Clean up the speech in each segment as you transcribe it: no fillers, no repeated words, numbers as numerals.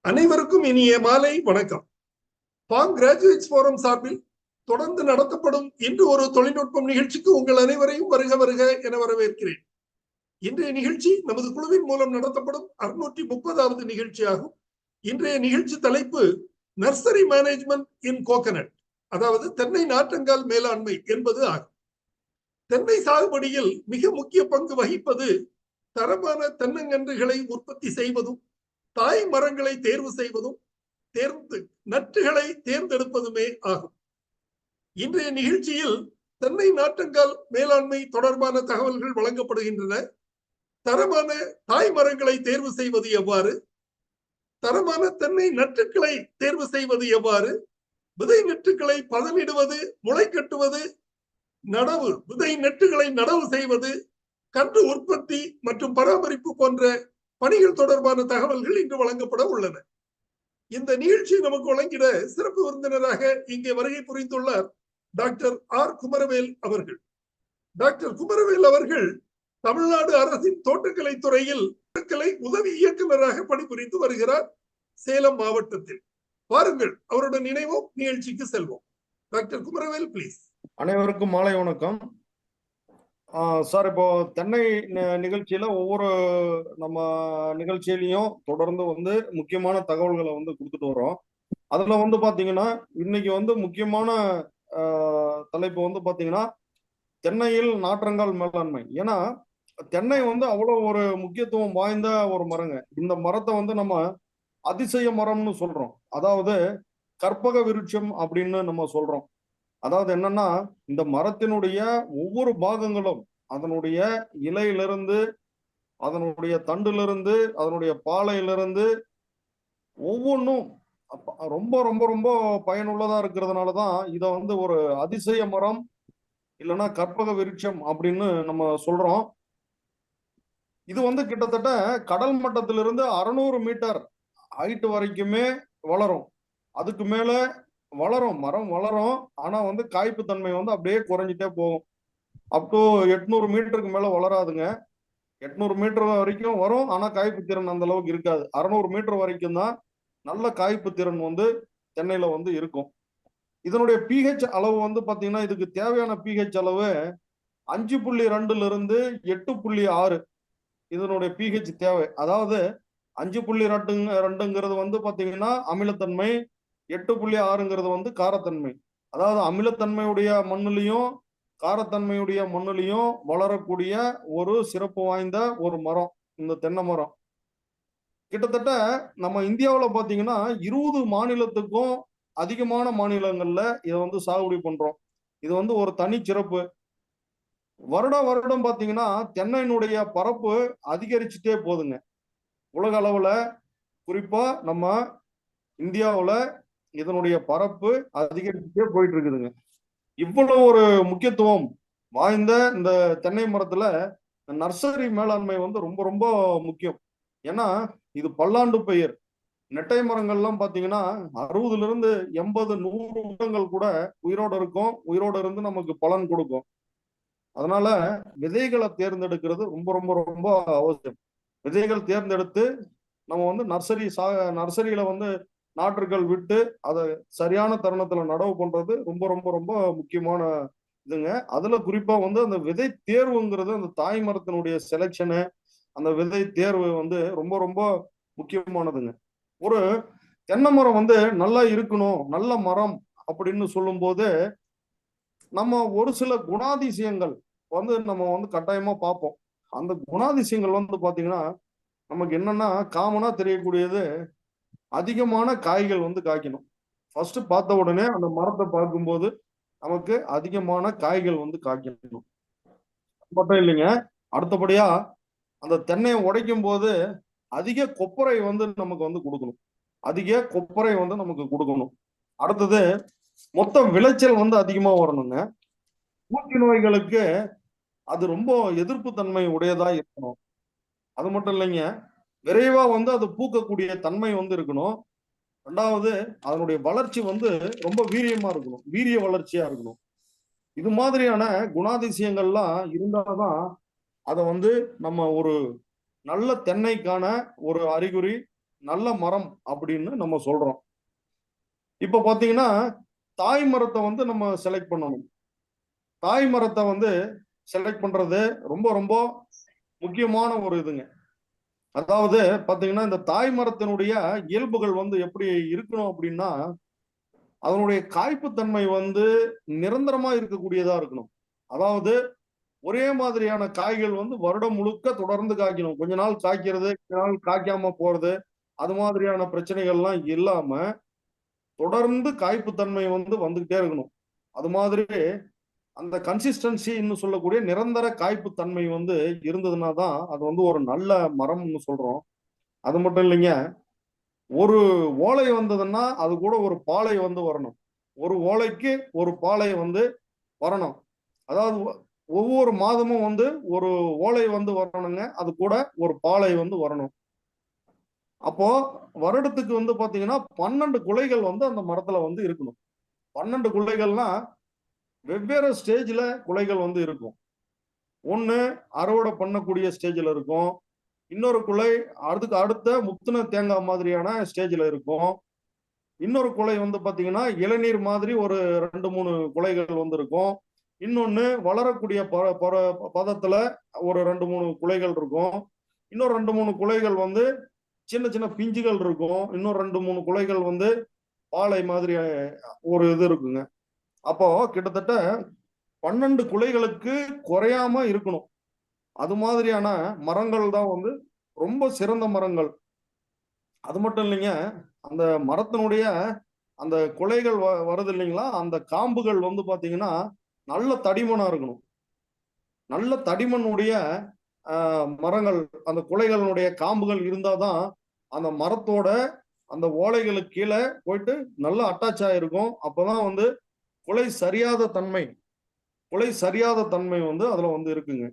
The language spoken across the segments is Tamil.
அனைவருக்கும் இனிய மாலை வணக்கம். பாங் கிராஜுவேட்ஸ் போரம் சார்பில் தொடர்ந்து நடத்தப்படும் இன்று ஒரு தொழில்நுட்பம் நிகழ்ச்சிக்கு உங்கள் அனைவரையும் வருக வருக என வரவேற்கிறேன். இன்றைய நிகழ்ச்சி நமது குழுவின் மூலம் நடத்தப்படும் 630வது நிகழ்ச்சியாகும். இன்றைய நிகழ்ச்சி தலைப்பு நர்சரி மேனேஜ்மெண்ட் இன் கோகனட், அதாவது தென்னை நாற்றங்கால் மேலாண்மை என்பது ஆகும். தென்னை சாகுபடியில் மிக முக்கிய பங்கு வகிப்பது தரமான தென்னங்கன்றுகளை உற்பத்தி செய்வதும், தாய் மரங்களை தேர்வு செய்வதும், நட்டுகளை தேர்ந்தெடுப்பதுமே ஆகும். இன்றைய நிகழ்ச்சியில் தென்னை நாற்றங்கால் மேலாண்மை தொடர்பான தகவல்கள் வழங்கப்படுகின்றன. தரமான தாய் மரங்களை தேர்வு செய்வது எவ்வாறு, தரமான தென்னை நட்டுக்களை தேர்வு செய்வது எவ்வாறு, விதை நட்டுக்களை பதனிடுவது, முளை கட்டுவது, விதை நட்டுகளை நடவு செய்வது, கன்று உற்பத்தி மற்றும் பராமரிப்பு போன்ற பணிகள் தொடர்பான தகவல்கள் இன்று வழங்கப்பட உள்ளன. இந்த நிகழ்ச்சி நமக்கு வழங்கிட சிறப்பு விருந்தினராக இங்கே வருகை புரிந்துள்ளார் டாக்டர் ஆர் குமரவேல் அவர்கள். டாக்டர் குமரவேல் அவர்கள் தமிழ்நாடு அரசின் தோட்டக்கலை துறையில் தோட்டக்கலை உதவி இயக்குநராக பணிபுரிந்து வருகிறார், சேலம் மாவட்டத்தில். வாருங்கள், அவருடன் இணைவோம், நிகழ்ச்சிக்கு செல்வோம். Doctor Kumaravel, please. அனைவருக்கும் மாலை வணக்கம் சார். இப்போ தென்னை நிகழ்ச்சியில ஒவ்வொரு நம்ம நிகழ்ச்சியிலையும் தொடர்ந்து முக்கியமான தகவல்களை கொடுத்துட்டு வரோம். அதுல பாத்தீங்கன்னா இன்னைக்கு முக்கியமான தலைப்பு பாத்தீங்கன்னா தென்னையில் நாற்றங்கால் மேலாண்மை. ஏன்னா தென்னை அவ்வளவு ஒரு முக்கியத்துவம் வாய்ந்த ஒரு மரங்க. இந்த மரத்தை நம்ம அதிசய மரம்னு சொல்றோம், அதாவது கற்பக விருட்சம் அப்படின்னு நம்ம சொல்றோம். அதாவது என்னன்னா, இந்த மரத்தினுடைய ஒவ்வொரு பாகங்களும், அதனுடைய இலையிலிருந்து, அதனுடைய தண்டிலிருந்து, அதனுடைய பாலையிலிருந்து ஒவ்வொன்றும் ரொம்ப ரொம்ப ரொம்ப பயனுள்ளதா இருக்கிறதுனாலதான் இதை ஒரு அதிசய மரம் இல்லைன்னா கற்பக விருட்சம் அப்படின்னு நம்ம சொல்றோம். இது கிட்டத்தட்ட கடல் மட்டத்திலிருந்து 600 மீட்டர் ஹைட் வரைக்குமே வளரும். அதுக்கு மேல மரம் வளரும். ஆனா காய்ப்பு தன்மை அப்படியே குறைஞ்சிட்டே போகும். அப் டு 800 மீட்டருக்கு மேல வளராதுங்க. 800 மீட்டர் வரைக்கும் வரும், ஆனா காய்ப்பு திறன் அந்த அளவுக்கு இருக்காது. 600 மீட்டர் வரைக்கும் தான் நல்ல காய்ப்பு திறன் தென்னையில இருக்கும். இதனுடைய pH அளவு பாத்தீங்கன்னா, இதுக்கு தேவையான pH அளவு 5.2 இருந்து 8.6 இதனுடைய pH தேவை. அதாவது 5.2ங்கிறது பாத்தீங்கன்னா அமிலத்தன்மை, 8.6ங்கிறது காரத்தன்மை. அதாவது அமிலத்தன்மையுடைய மண்ணுலையும் காரத்தன்மையுடைய மண்ணுலையும் வளரக்கூடிய ஒரு சிறப்பு வாய்ந்த ஒரு மரம் இந்த தென்னை மரம். கிட்டத்தட்ட நம்ம இந்தியாவில் பாத்தீங்கன்னா 20 மாநிலத்துக்கும் அதிகமான மாநிலங்கள்ல இதை சாகுபடி பண்றோம். இது ஒரு தனி சிறப்பு. வருடம் பாத்தீங்கன்னா தென்னையினுடைய பரப்பு அதிகரிச்சுட்டே போகுதுங்க. உலக அளவுல, குறிப்பா நம்ம இந்தியாவுல இதனுடைய பரப்பு அதிகரிச்சுட்டே போயிட்டு இருக்குதுங்க. இவ்வளவு ஒரு முக்கியத்துவம் வாய்ந்த இந்த தென்னை மரத்துல நர்சரி மேலாண்மை ரொம்ப ரொம்ப முக்கியம். ஏன்னா இது பல்லாண்டு பயிர். நெட்டை மரங்கள்லாம் பாத்தீங்கன்னா 60ல இருந்து 80, 100 வருடங்கள் கூட உயிரோடு இருக்கும். உயிரோடு இருந்து நமக்கு பலன் கொடுக்கும். அதனால விதைகளை தேர்ந்தெடுக்கிறது ரொம்ப ரொம்ப ரொம்ப அவசியம். விதைகள் தேர்ந்தெடுத்து நம்ம நர்சரியில நாற்றுகள் விட்டு அதை சரியான தருணத்துல நடவு பண்றது ரொம்ப ரொம்ப ரொம்ப முக்கியமான இதுங்க. அதுல குறிப்பா அந்த விதை தேர்வுங்கிறது, அந்த தாய் மரத்தினுடைய செலெக்ஷனு, அந்த விதை தேர்வு ரொம்ப ரொம்ப முக்கியமானதுங்க. ஒரு தென்னை மரம் நல்லா இருக்கணும், நல்ல மரம் அப்படின்னு சொல்லும் போது நம்ம ஒரு சில குணாதிசயங்கள் நம்ம கட்டாயமா பார்ப்போம். அந்த குணாதிசயங்கள் பாத்தீங்கன்னா நமக்கு என்னன்னா, காமனா தெரியக்கூடியது அதிகமான காய்கள் காய்க்கணும். ஃபர்ஸ்ட் பார்த்த உடனே அந்த மரத்தை பார்க்கும்போது நமக்கு அதிகமான காய்கள் காய்க்கணும் மட்டும் இல்லைங்க. அடுத்தபடியா அந்த தென்னையை உடைக்கும் போது அதிக கொப்பரை நமக்கு கொடுக்கணும். அதிக கொப்பரை நமக்கு கொடுக்கணும். அடுத்தது மொத்த விளைச்சல் அதிகமா வரணுங்க. பூச்சி நோய்களுக்கு அது ரொம்ப எதிர்ப்பு தன்மை உடையதா இருக்கணும். அது மட்டும் இல்லைங்க, விரைவா அது பூக்கக்கூடிய தன்மை இருக்கணும். ரெண்டாவது, அதனுடைய வளர்ச்சி ரொம்ப வீரியமா இருக்கணும், வீரிய வளர்ச்சியா இருக்கணும். இது மாதிரியான குணாதிசயங்கள்லாம் இருந்தாதான் அதை நம்ம ஒரு நல்ல தென்னைக்கான ஒரு அறிகுறி, நல்ல மரம் அப்படின்னு நம்ம சொல்றோம். இப்ப பாத்தீங்கன்னா தாய் மரத்தை வந்து நம்ம செலக்ட் பண்ணணும். தாய் மரத்தை வந்து செலக்ட் பண்றது ரொம்ப ரொம்ப முக்கியமான ஒரு இதுங்க. அதாவது பாத்தீங்கன்னா இந்த தாய் மரத்தினுடைய இயல்புகள் வந்து எப்படி இருக்கணும் அப்படின்னா, அதனுடைய காய்ப்புத்தன்மை வந்து நிரந்தரமா இருக்கக்கூடியதா இருக்கணும். அதாவது ஒரே மாதிரியான காய்கள் வந்து வருடம் முழுக்க தொடர்ந்து காய்க்கணும். கொஞ்ச நாள் காய்க்கிறது, கொஞ்ச நாள் காய்க்காம போறது, அது மாதிரியான பிரச்சனைகள்லாம் இல்லாம தொடர்ந்து காய்ப்புத்தன்மை வந்து வந்துகிட்டே இருக்கணும். அது மாதிரி அந்த கன்சிஸ்டன்சின்னு சொல்லக்கூடிய நிரந்தர காய்ப்பு தன்மை வந்து இருந்ததுன்னா தான் அது வந்து ஒரு நல்ல மரம்னு சொல்றோம். அது மட்டும் இல்லைங்க, ஒரு ஓலை வந்ததுன்னா அது கூட ஒரு பாலை வந்து வரணும். ஒரு ஓலைக்கு ஒரு பாலை வந்து வரணும். அதாவது ஒவ்வொரு மாதமும் வந்து ஒரு ஓலை வந்து வரணுங்க. அது கூட ஒரு பாலை வந்து வரணும். அப்போ வருடத்துக்கு வந்து பாத்தீங்கன்னா 12 குலைகள் வந்து அந்த மரத்துல வந்து இருக்கணும். 12 குலைகள்னா வெவ்வேறு ஸ்டேஜ்ல குலைகள் வந்து இருக்கும். ஒண்ணு அறுவடை பண்ணக்கூடிய ஸ்டேஜ்ல இருக்கும். இன்னொரு குலை அதுக்கு அடுத்த முத்துன தேங்காய் மாதிரியான ஸ்டேஜ்ல இருக்கும். இன்னொரு குலை வந்து பாத்தீங்கன்னா இளநீர் மாதிரி ஒரு 2, 3 குலைகள் வந்து இருக்கும். இன்னொன்னு வளரக்கூடிய பதத்துல ஒரு 2, 3 குலைகள் இருக்கும். இன்னொரு 2, 3 குலைகள் வந்து சின்ன சின்ன பிஞ்சுகள் இருக்கும். இன்னும் 2, 3 குலைகள் வந்து பாலை மாதிரி ஒரு இது இருக்குங்க. அப்போ கிட்டத்தட்ட 12 குலைகளுக்கு குறையாம இருக்கணும். அது மாதிரியான மரங்கள் தான் வந்து ரொம்ப சிறந்த மரங்கள். அது மட்டும் இல்லைங்க, அந்த மரத்தினுடைய அந்த குலைகள் வருது இல்லைங்களா, அந்த காம்புகள் வந்து பாத்தீங்கன்னா நல்ல தடிமனா இருக்கணும். நல்ல தடிமனுடைய மரங்கள், அந்த குலைகளுடைய காம்புகள் இருந்தாதான் அந்த மரத்தோட அந்த ஓலைகளுக்கு கீழே போயிட்டு நல்லா அட்டாச் ஆயிருக்கும். அப்பதான் வந்து குலை சரியாத தன்மை குலை சரியாத தன்மை வந்து அதுல வந்து இருக்குங்க.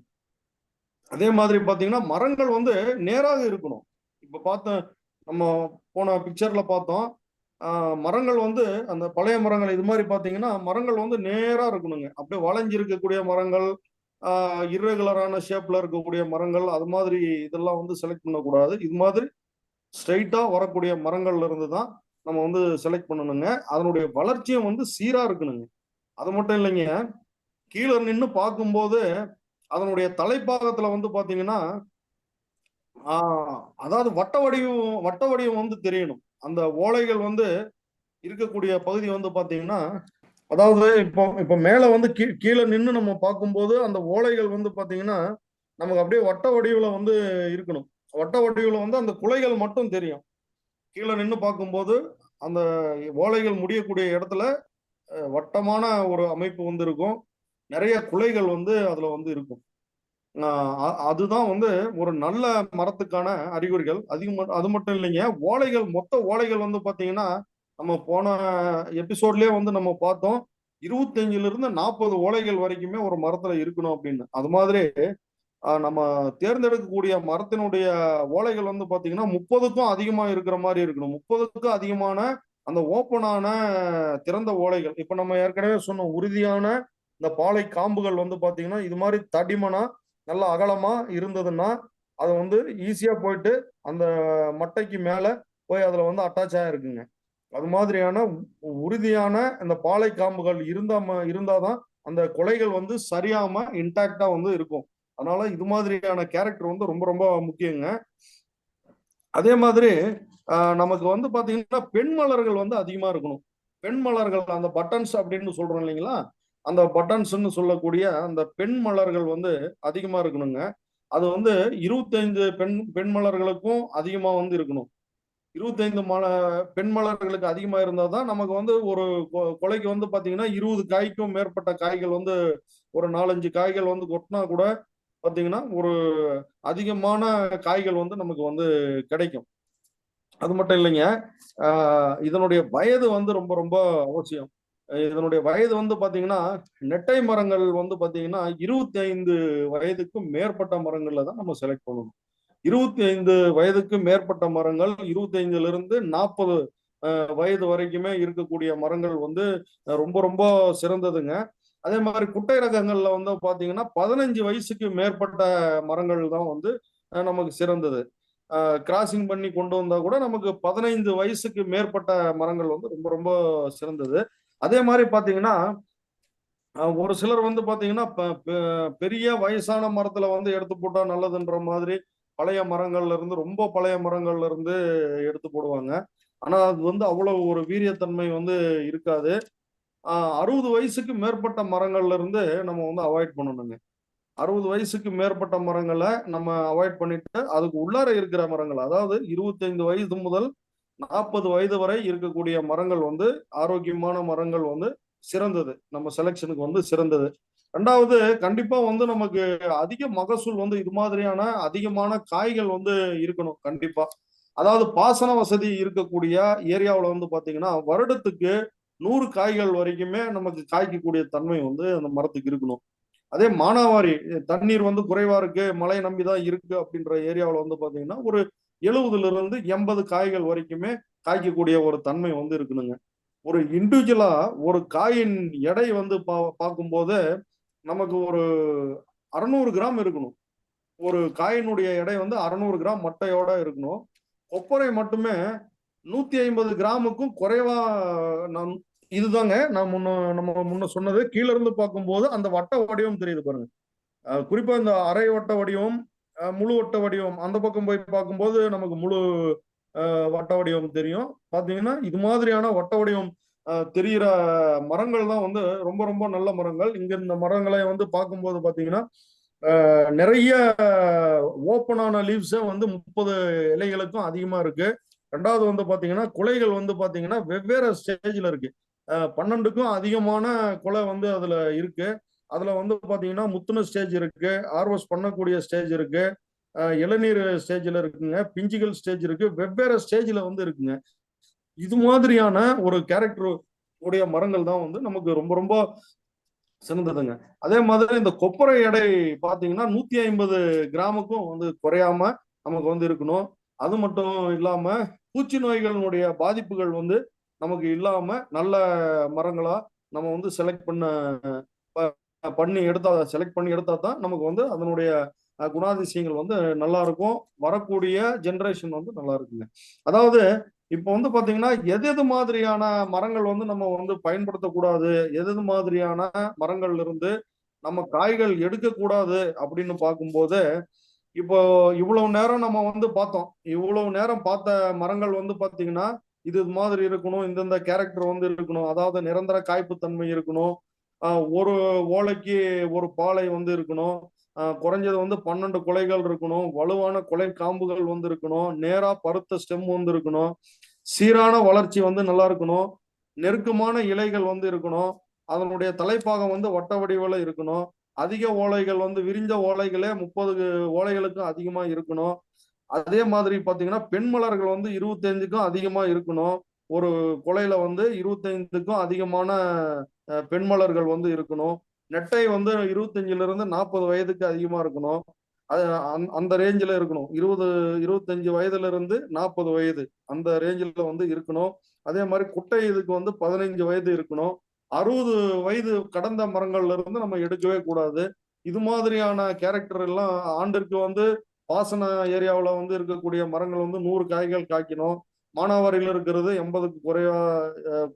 அதே மாதிரி பாத்தீங்கன்னா மரங்கள் வந்து நேராக இருக்கணும். இப்ப பார்த்த நம்ம போன பிக்சர்ல பார்த்தோம். மரங்கள் வந்து அந்த பழைய மரங்கள் இது மாதிரி பாத்தீங்கன்னா மரங்கள் வந்து நேரா இருக்கணுங்க. அப்படியே வளைஞ்சு இருக்கக்கூடிய மரங்கள், இர்ரெகுலரான ஷேப்ல இருக்கக்கூடிய மரங்கள், அது மாதிரி இதெல்லாம் வந்து செலக்ட் பண்ணக்கூடாது. இது மாதிரி ஸ்ட்ரைட்டா வரக்கூடிய மரங்கள்ல இருந்து தான் நம்ம வந்து செலக்ட் பண்ணணுங்க. அதனுடைய வளர்ச்சியும் வந்து சீரா இருக்கணுங்க. அது மட்டும் இல்லைங்க, கீழே நின்று பார்க்கும்போது அதனுடைய தலைப்பாகத்துல வந்து பாத்தீங்கன்னா அதாவது வட்ட வடிவம் வந்து தெரியணும். அந்த ஓலைகள் வந்து இருக்கக்கூடிய பகுதி வந்து பாத்தீங்கன்னா, அதாவது இப்போ இப்போ மேல வந்து கீழே நின்று நம்ம பார்க்கும்போது அந்த ஓலைகள் வந்து பாத்தீங்கன்னா நமக்கு அப்படியே வட்ட வடிவுல வந்து இருக்கணும். வட்ட வடிவுல வந்து அந்த குலைகள் மட்டும் தெரியும். கீழே நின்று பார்க்கும்போது அந்த ஓலைகள் முடியக்கூடிய இடத்துல வட்டமான ஒரு அமைப்பு வந்து இருக்கும். நிறைய குலைகள் வந்து அதுல வந்து இருக்கும். அதுதான் வந்து ஒரு நல்ல மரத்துக்கான அறிகுறிகள். அது மட்டும் இல்லைங்க, ஓலைகள் மொத்த ஓலைகள் வந்து பாத்தீங்கன்னா நம்ம போன எபிசோட்லயே வந்து நம்ம பார்த்தோம். 25ல இருந்து 40 ஓலைகள் வரைக்குமே ஒரு மரத்துல இருக்கணும் அப்படின்னு. அது மாதிரி நம்ம தேர்ந்தெடுக்கக்கூடிய மரத்தினுடைய ஓலைகள் வந்து பாத்தீங்கன்னா 30க்கும் அதிகமா இருக்கிற மாதிரி இருக்கணும். 30க்கும் அதிகமான அந்த ஓப்பனான திறந்த ஓலைகள். இப்ப நம்ம ஏற்கனவே சொன்ன உறுதியான இந்த பாலை காம்புகள் வந்து பாத்தீங்கன்னா இது மாதிரி தடிமனா நல்ல அகலமா இருந்ததுன்னா அது வந்து ஈஸியா போயிட்டு அந்த மட்டைக்கு மேல போய் அதுல வந்து அட்டாச் ஆயிருக்குங்க. அது மாதிரியான உறுதியான இந்த பாலை காம்புகள் இருந்தாதான் அந்த கொலைகள் வந்து சரியாம இன்டாக்டா வந்து இருக்கும். அதனால இது மாதிரியான கேரக்டர் வந்து ரொம்ப ரொம்ப முக்கியங்க. அதே மாதிரி நமக்கு வந்து பாத்தீங்கன்னா பெண் மலர்கள் வந்து அதிகமா இருக்கணும். பெண் மலர்கள் அந்த பட்டன்ஸ் அப்படின்னு சொல்றோம் இல்லைங்களா, அந்த பட்டன்ஸ்ன்னு சொல்லக்கூடிய அந்த பெண் மலர்கள் வந்து அதிகமா இருக்கணுங்க. அது வந்து 25 பெண் மலர்களுக்கும் அதிகமா வந்து இருக்கணும். 25 பெண் மலர்களுக்கு அதிகமா இருந்தாதான் நமக்கு வந்து ஒரு கொலைக்கு வந்து பாத்தீங்கன்னா 20 காய்க்கும் மேற்பட்ட காய்கள் வந்து ஒரு 4-5 காய்கள் வந்து கொட்டினா கூட பாத்தீங்கன்னா ஒரு அதிகமான காய்கள் வந்து நமக்கு வந்து கிடைக்கும். அது மட்டும் இல்லைங்க, இதனுடைய வயது வந்து ரொம்ப ரொம்ப அவசியம். இதனுடைய வயது வந்து பாத்தீங்கன்னா நெட்டை மரங்கள் வந்து பாத்தீங்கன்னா 25 வயதுக்கும் மேற்பட்ட மரங்கள்ல தான் நம்ம செலக்ட் பண்ணணும். 25 வயதுக்கு மேற்பட்ட மரங்கள் 25ல இருந்து 40 வயது வரைக்குமே இருக்கக்கூடிய மரங்கள் வந்து ரொம்ப ரொம்ப சிறந்ததுங்க. அதே மாதிரி குட்டை ரகங்கள்ல வந்து பாத்தீங்கன்னா 15 வயசுக்கு மேற்பட்ட மரங்கள் தான் வந்து நமக்கு சிறந்தது. கிராசிங் பண்ணி கொண்டு வந்தா கூட நமக்கு 15 வயசுக்கு மேற்பட்ட மரங்கள் வந்து ரொம்ப ரொம்ப சிறந்தது. அதே மாதிரி பாத்தீங்கன்னா ஒரு சிலர் வந்து பாத்தீங்கன்னா பெரிய வயசான மரத்துல வந்து எடுத்து போட்டா நல்லதுன்ற மாதிரி பழைய மரங்கள்ல இருந்து ரொம்ப பழைய மரங்கள்ல இருந்து எடுத்து போடுவாங்க. ஆனா அது வந்து அவ்வளவு ஒரு வீரியத்தன்மை வந்து இருக்காது. 60 வயசுக்கு மேற்பட்ட மரங்கள்ல இருந்து நம்ம வந்து அவாய்ட் பண்ணணுங்க. 60 வயசுக்கு மேற்பட்ட மரங்களை நம்ம அவாய்ட் பண்ணிட்டு அதுக்கு உள்ளார இருக்கிற மரங்கள், அதாவது 25 வயது முதல் 40 வயது வரை இருக்கக்கூடிய மரங்கள் வந்து ஆரோக்கியமான மரங்கள் வந்து சிறந்தது. நம்ம செலெக்ஷனுக்கு வந்து சிறந்தது. ரெண்டாவது, கண்டிப்பா வந்து நமக்கு அதிக மகசூல் வந்து இது மாதிரியான அதிகமான காய்கள் வந்து இருக்கணும் கண்டிப்பா. அதாவது பாசன வசதி இருக்கக்கூடிய ஏரியாவுல வந்து பாத்தீங்கன்னா வருடத்துக்கு 100 காய்கள் வரைக்குமே நமக்கு காய்க்கக்கூடிய தன்மை வந்து அந்த மரத்துக்கு இருக்கணும். அதே மானாவாரி தண்ணீர் வந்து குறைவா இருக்கு, மழை நம்பிதான் இருக்கு அப்படின்ற ஏரியாவுல வந்து பாத்தீங்கன்னா ஒரு 70ல இருந்து 80 காய்கள் வரைக்குமே காய்க்கக்கூடிய ஒரு தன்மை வந்து இருக்கணுங்க. ஒரு இண்டிவிஜுவலா ஒரு காயின் எடை வந்து பார்க்கும்போது நமக்கு ஒரு 600 கிராம் இருக்கணும். ஒரு காயினுடைய எடை வந்து 600 கிராம் மட்டையோட இருக்கணும். கொப்பரை மட்டுமே 150 கிராமுக்கும் குறைவா நம் இதுதாங்க நான் நம்ம முன்ன சொன்னது. கீழ இருந்து பார்க்கும்போது அந்த வட்ட வடிவம் தெரியுது பாருங்க. குறிப்பா இந்த அரை வட்ட வடிவம், முழு வட்ட வடிவம் அந்த பக்கம் போய் பார்க்கும்போது நமக்கு முழு வட்ட வடிவம் தெரியும். பாத்தீங்கன்னா இது மாதிரியான வட்ட வடிவம் தெரிகிற மரங்கள் தான் வந்து ரொம்ப ரொம்ப நல்ல மரங்கள். இங்க இந்த மரங்களை வந்து பார்க்கும்போது பாத்தீங்கன்னா நிறைய ஓப்பனான லீவ்ஸே வந்து 30 இலைகளுக்கும் அதிகமா இருக்கு. ரெண்டாவது வந்து பாத்தீங்கன்னா குலைகள் வந்து பாத்தீங்கன்னா வெவ்வேறு ஸ்டேஜ்ல இருக்கு. 12க்கும் அதிகமான குலை வந்து அதுல இருக்கு. அதுல வந்து பாத்தீங்கன்னா முத்துன ஸ்டேஜ் இருக்கு, ஹார்வெஸ்ட் பண்ணக்கூடிய ஸ்டேஜ் இருக்கு, இளநீர் ஸ்டேஜ்ல இருக்குங்க, பிஞ்சுகள் ஸ்டேஜ் இருக்கு, வெவ்வேறு ஸ்டேஜ்ல வந்து இருக்குங்க. இது மாதிரியான ஒரு கேரக்டர் உடைய மரங்கள் தான் வந்து நமக்கு ரொம்ப ரொம்ப சிறந்ததுங்க. அதே மாதிரி இந்த கொப்பரை எடை பாத்தீங்கன்னா 150 கிராமுக்கும் வந்து குறையாம நமக்கு வந்து இருக்கணும். அது மட்டும் இல்லாம பூச்சி நோய்களுடைய பாதிப்புகள் வந்து நமக்கு இல்லாம நல்ல மரங்களா நம்ம வந்து செலக்ட் பண்ணி எடுத்தா செலக்ட் பண்ணி எடுத்தா தான் நமக்கு வந்து அதனுடைய குணாதிசயங்கள் வந்து நல்லா இருக்கும். வரக்கூடிய ஜெனரேஷன் வந்து நல்லா இருக்குங்க. அதாவது இப்போ வந்து பாத்தீங்கன்னா எது எது மாதிரியான மரங்கள் வந்து நம்ம வந்து பயன்படுத்தக்கூடாது, எது எது மாதிரியான மரங்கள்ல இருந்து நம்ம காய்கள் எடுக்கக்கூடாது அப்படின்னு பார்க்கும்போது, இப்போ இவ்வளவு நேரம் நம்ம வந்து பார்த்தோம். இவ்வளவு நேரம் பார்த்த மரங்கள் வந்து பாத்தீங்கன்னா இது மாதிரி இருக்கணும், இந்தந்த கேரக்டர் வந்து இருக்கணும், அதாவது நிரந்தர காய்ப்புத்தன்மை இருக்கணும், ஒரு ஓலைக்கு ஒரு பாலை வந்து இருக்கணும், குறைஞ்சது வந்து 12 குலைகள் இருக்கணும், வலுவான குலை காம்புகள் வந்து இருக்கணும், நேரா பருத்த ஸ்டெம் வந்து இருக்கணும், சீரான வளர்ச்சி வந்து நல்லா இருக்கணும், நெருக்கமான இலைகள் வந்து இருக்கணும், அதனுடைய தலைப்பாகம் வந்து வட்ட வடிவில் இருக்கணும், அதிக ஓலைகள் வந்து விரிஞ்ச ஓலைகளே 30 ஓலைகளுக்கும் அதிகமா இருக்கணும். அதே மாதிரி பாத்தீங்கன்னா பெண் மலர்கள் வந்து 25க்கும் அதிகமா இருக்கணும். ஒரு கொலையில வந்து 25க்கும் அதிகமான பெண் மலர்கள் வந்து இருக்கணும். நெட்டை வந்து 25ல இருந்து 40 வயதுக்கு அதிகமா இருக்கணும். அது அந்த ரேஞ்சில் இருக்கணும். 25 வயதுல இருந்து 40 வயது அந்த ரேஞ்சில் வந்து இருக்கணும். அதே மாதிரி குட்டை இதுக்கு வந்து 15 வயது இருக்கணும். 60 வயது கடந்த மரங்கள்ல இருந்து நம்ம எடுக்கவே கூடாது. இது மாதிரியான கேரக்டர் எல்லாம் ஆண்டிற்கு வந்து பாசன ஏரியாவுல வந்து இருக்கக்கூடிய மரங்கள் வந்து 100 காய்கள் காய்க்கணும். மானாவாரியில இருக்கிறது 80க்கு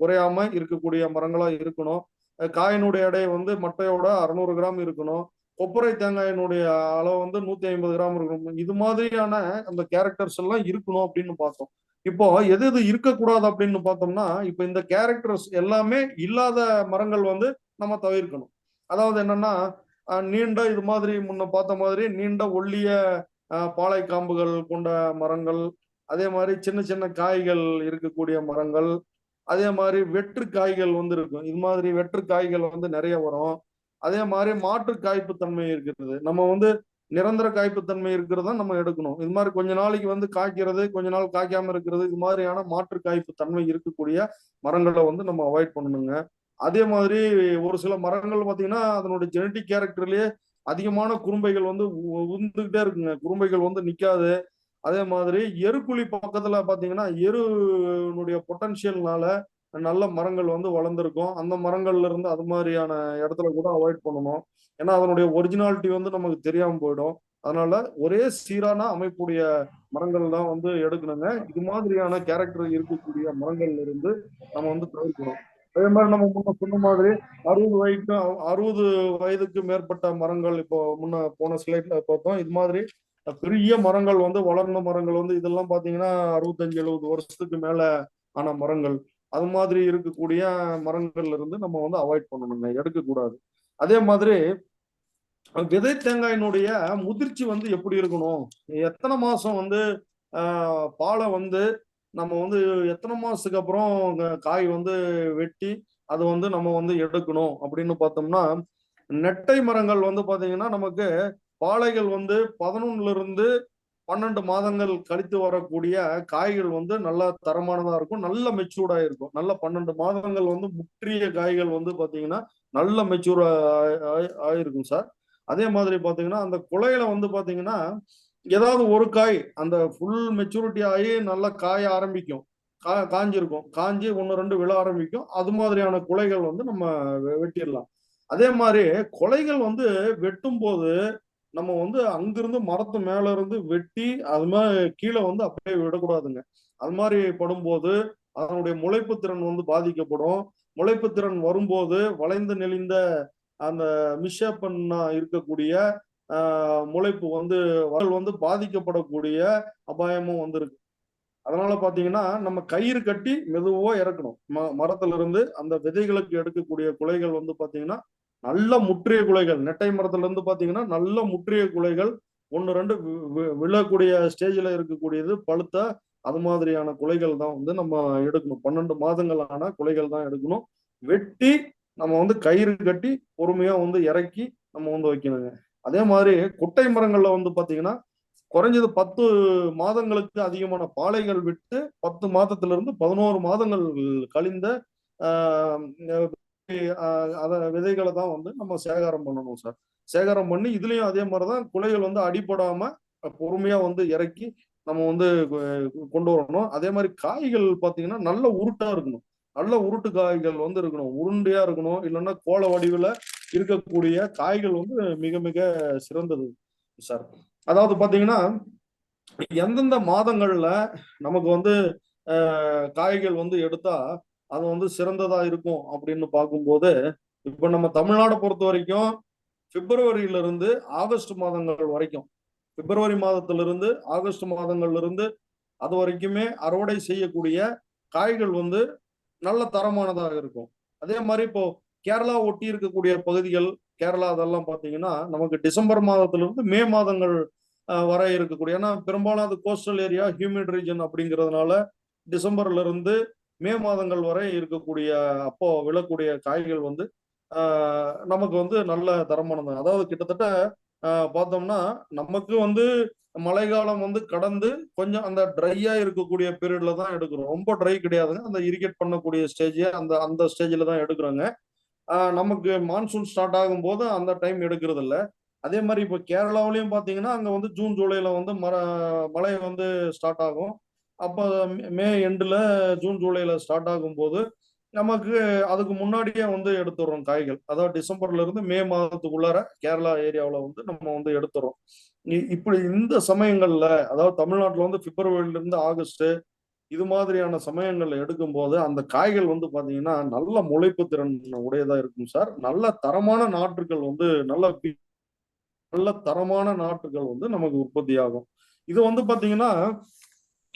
குறையாம இருக்கக்கூடிய மரங்களா இருக்கணும். காயினுடைய எடை வந்து மட்டையோட 600 கிராம் இருக்கணும். கொப்பரை தேங்காயினுடைய அளவு வந்து 150 கிராம் இருக்கணும். இது மாதிரியான அந்த கேரக்டர்ஸ் எல்லாம் இருக்கணும் அப்படின்னு பார்த்தோம். இப்போ எது எது இருக்கக்கூடாது அப்படின்னு பார்த்தோம்னா, இப்போ இந்த கேரக்டர்ஸ் எல்லாமே இல்லாத மரங்கள் வந்து நம்ம தவிர்க்கணும். அதாவது என்னன்னா, நீண்ட இது மாதிரி முன்ன பார்த்த மாதிரி நீண்ட ஒல்லிய பாலை காம்புகள் கொண்ட மரங்கள், அதே மாதிரி சின்ன சின்ன காய்கள் இருக்கக்கூடிய மரங்கள், அதே மாதிரி வெற்று காய்கள் வந்து இருக்கும். இது மாதிரி வெற்று காய்கள் வந்து நிறைய வரும். அதே மாதிரி மாற்று காய்ப்பு தன்மை இருக்கிறது. நம்ம வந்து நிரந்தர காய்ப்பு தன்மை இருக்கிறதா நம்ம எடுக்கணும். இது மாதிரி கொஞ்ச நாளைக்கு வந்து காய்க்கிறது, கொஞ்ச நாள் காய்க்காம இருக்கிறது, இது மாதிரியான மாற்று காய்ப்பு தன்மை இருக்கக்கூடிய மரங்களை வந்து நம்ம அவாய்ட் பண்ணணுங்க. அதே மாதிரி ஒரு சில மரங்கள் பார்த்தீங்கன்னா அதனுடைய ஜெனட்டிக் கேரக்டர்லயே அதிகமான குறும்பைகள் வந்து உந்துகிட்டே இருக்குங்க. குறும்பைகள் வந்து நிக்காது. அதே மாதிரி எருக்குழி பக்கத்துல பாத்தீங்கன்னா எருனுடைய பொட்டன்ஷியல்னால நல்ல மரங்கள் வந்து வளர்ந்துருக்கும். அந்த மரங்கள்ல இருந்து அது மாதிரியான இடத்துல கூட அவாய்ட் பண்ணணும். ஏன்னா அதனுடைய ஒரிஜினாலிட்டி வந்து நமக்கு தெரியாம போயிடும். அதனால ஒரே சீரான அமைப்புடைய மரங்கள் தான் வந்து எடுக்கணுங்க. இது மாதிரியான கேரக்டர் இருக்கக்கூடிய மரங்கள்ல இருந்து நம்ம வந்து தவிர்க்கணும். அதே மாதிரி நம்ம முன்ன சொன்ன மாதிரி 60 வயதுக்கு மேற்பட்ட மரங்கள் இப்போ முன்ன போன ஸ்லைட்ல பார்த்தோம். இது மாதிரி பெரிய மரங்கள் வந்து வளர்ந்த மரங்கள் வந்து இதெல்லாம் பாத்தீங்கன்னா 65-70 வருஷத்துக்கு மேல ஆன மரங்கள். அது மாதிரி இருக்கக்கூடிய மரங்கள்ல இருந்து நம்ம வந்து அவாய்ட் பண்ணணுங்க, எடுக்கக்கூடாது. அதே மாதிரி விதை தேங்காயினுடைய முதிர்ச்சி வந்து எப்படி இருக்கணும், எத்தனை மாசம் வந்து பாலை வந்து நம்ம வந்து எத்தனை மாசத்துக்கு அப்புறம் காய் வந்து வெட்டி அது வந்து நம்ம வந்து எடுக்கணும் அப்படின்னு பார்த்தோம்னா, நெட்டை மரங்கள் வந்து பாத்தீங்கன்னா நமக்கு பாலைகள் வந்து 11 இருந்து 12 மாதங்கள் கழித்து வரக்கூடிய காய்கள் வந்து நல்ல தரமானதா இருக்கும், நல்ல மெச்சூர்டா இருக்கும். நல்ல 12 மாதங்கள் வந்து முற்றிய காய்கள் வந்து பாத்தீங்கன்னா நல்ல மெச்சூர் ஆயிருக்கும் சார். அதே மாதிரி பாத்தீங்கன்னா அந்த குலையில வந்து பாத்தீங்கன்னா ஏதாவது ஒரு காய் அந்த ஃபுல் மெச்சூரிட்டி ஆகி நல்லா காய ஆரம்பிக்கும், காஞ்சிருக்கும், காஞ்சி ஒன்று ரெண்டு விழ ஆரம்பிக்கும். அது மாதிரியான குலைகள் வந்து நம்ம வெட்டிடலாம். அதே மாதிரி கொலைகள் வந்து வெட்டும் போது நம்ம வந்து அங்கிருந்து மரத்து மேல இருந்து வெட்டி அது மாதிரி கீழே வந்து அப்படியே விடக்கூடாதுங்க. அது மாதிரி படும்போது அதனுடைய முளைப்பு திறன் வந்து பாதிக்கப்படும். முளைப்பு திறன் வரும்போது வளைந்து நெளிந்த அந்த மிஷப்பண்ணா இருக்கக்கூடிய முளைப்பு வந்து வந்து பாதிக்கப்படக்கூடிய அபாயமும் வந்து இருக்கு. அதனால பாத்தீங்கன்னா நம்ம கயிறு கட்டி மெதுவா இறக்கணும். மரத்துல இருந்து அந்த விதைகளுக்கு எடுக்கக்கூடிய குலைகள் வந்து பாத்தீங்கன்னா நல்ல முற்றிய குலைகள், நெட்டை மரத்துல இருந்து பாத்தீங்கன்னா நல்ல முற்றிய குலைகள் ஒன்னு ரெண்டு விழக்கூடிய ஸ்டேஜ்ல இருக்கக்கூடியது பழுத்த அது மாதிரியான குலைகள் தான் வந்து நம்ம எடுக்கணும். 12 மாதங்களான குலைகள் தான் எடுக்கணும். வெட்டி நம்ம வந்து கயிறு கட்டி பொறுமையா வந்து இறக்கி நம்ம வந்து வைக்கணுங்க. அதே மாதிரி குட்டை மரங்கள்ல வந்து பாத்தீங்கன்னா குறைஞ்சது 10 மாதங்களுக்கு அதிகமான பாலைகள் விட்டு 10 மாதத்துல இருந்து 11 மாதங்கள் கழிந்த அத விதைகளை தான் வந்து நம்ம சேகாரம் பண்ணணும் சார். சேகாரம் பண்ணி இதுலயும் அதே மாதிரிதான் குலைகள் வந்து அடிபடாம பொறுமையா வந்து இறக்கி நம்ம வந்து கொண்டு வரணும். அதே மாதிரி காய்கள் பாத்தீங்கன்னா நல்ல உருட்டா இருக்கணும். நல்ல உருட்டு காய்கள் வந்து இருக்கணும், உருண்டையா இருக்கணும். இல்லைன்னா கோள வடிவுல இருக்கக்கூடிய காய்கள் வந்து மிக மிக சிறந்தது சார். அதாவது பாத்தீங்கன்னா எந்தெந்த மாதங்கள்ல நமக்கு வந்து காய்கள் வந்து எடுத்தா அது வந்து சிறந்ததா இருக்கும் அப்படின்னு பார்க்கும்போது, இப்ப நம்ம தமிழ்நாடை பொறுத்த வரைக்கும் பிப்ரவரியில இருந்து ஆகஸ்ட் மாதங்கள் வரைக்கும், பிப்ரவரி மாதத்திலிருந்து ஆகஸ்ட் மாதங்கள்ல இருந்து அது வரைக்குமே அறுவடை செய்யக்கூடிய காய்கள் வந்து நல்ல தரமானதாக இருக்கும். அதே மாதிரி இப்போ கேரளா ஒட்டி இருக்கக்கூடிய பகுதிகள், கேரளா அதெல்லாம் பாத்தீங்கன்னா நமக்கு டிசம்பர் மாதத்திலிருந்து மே மாதங்கள் வர இருக்கக்கூடிய, ஏன்னா பெரும்பாலும் அது கோஸ்டல் ஏரியா, ஹியூமிட் ரீஜன் அப்படிங்கிறதுனால டிசம்பர்ல இருந்து மே மாதங்கள் வரை இருக்கக்கூடிய அப்போ விழக்கூடிய காய்கள் வந்து நமக்கு வந்து நல்ல தரமானது. அதாவது கிட்டத்தட்ட பார்த்தோம்னா நமக்கு வந்து மழைக்காலம் வந்து கடந்து கொஞ்சம் அந்த ட்ரையா இருக்கக்கூடிய பீரியட்ல தான் எடுக்கிறோம். ரொம்ப ட்ரை கிடையாதுங்க, அந்த இரிகேட் பண்ணக்கூடிய ஸ்டேஜ் அந்த அந்த ஸ்டேஜ்ல தான் எடுக்கிறோங்க. நமக்கு மான்சூன் ஸ்டார்ட் ஆகும் போது அந்த டைம் எடுக்கிறது இல்ல. அதே மாதிரி இப்போ கேரளாவிலையும் பாத்தீங்கன்னா அங்க வந்து ஜூன் ஜூலைல வந்து மழை வந்து ஸ்டார்ட் ஆகும். அப்போ மே எண்டுல ஜூன் ஜூலைல ஸ்டார்ட் ஆகும் போது நமக்கு அதுக்கு முன்னாடியே வந்து எடுத்துடுறோம் காய்கள். அதாவது டிசம்பர்ல இருந்து மே மாதத்துக்குள்ளார கேரளா ஏரியாவில் வந்து நம்ம வந்து எடுத்துறோம். இப்படி இந்த சமயங்கள்ல, அதாவது தமிழ்நாட்டில் வந்து பிப்ரவரியில இருந்து ஆகஸ்ட் இது மாதிரியான சமயங்கள்ல எடுக்கும்போது அந்த காய்கள் வந்து பாத்தீங்கன்னா நல்ல முளைப்பு திறன் உடையதா இருக்கும் சார். நல்ல தரமான நாற்றுகள் வந்து நல்ல தரமான நாற்றுகள் வந்து நமக்கு உற்பத்தி ஆகும். இது வந்து பாத்தீங்கன்னா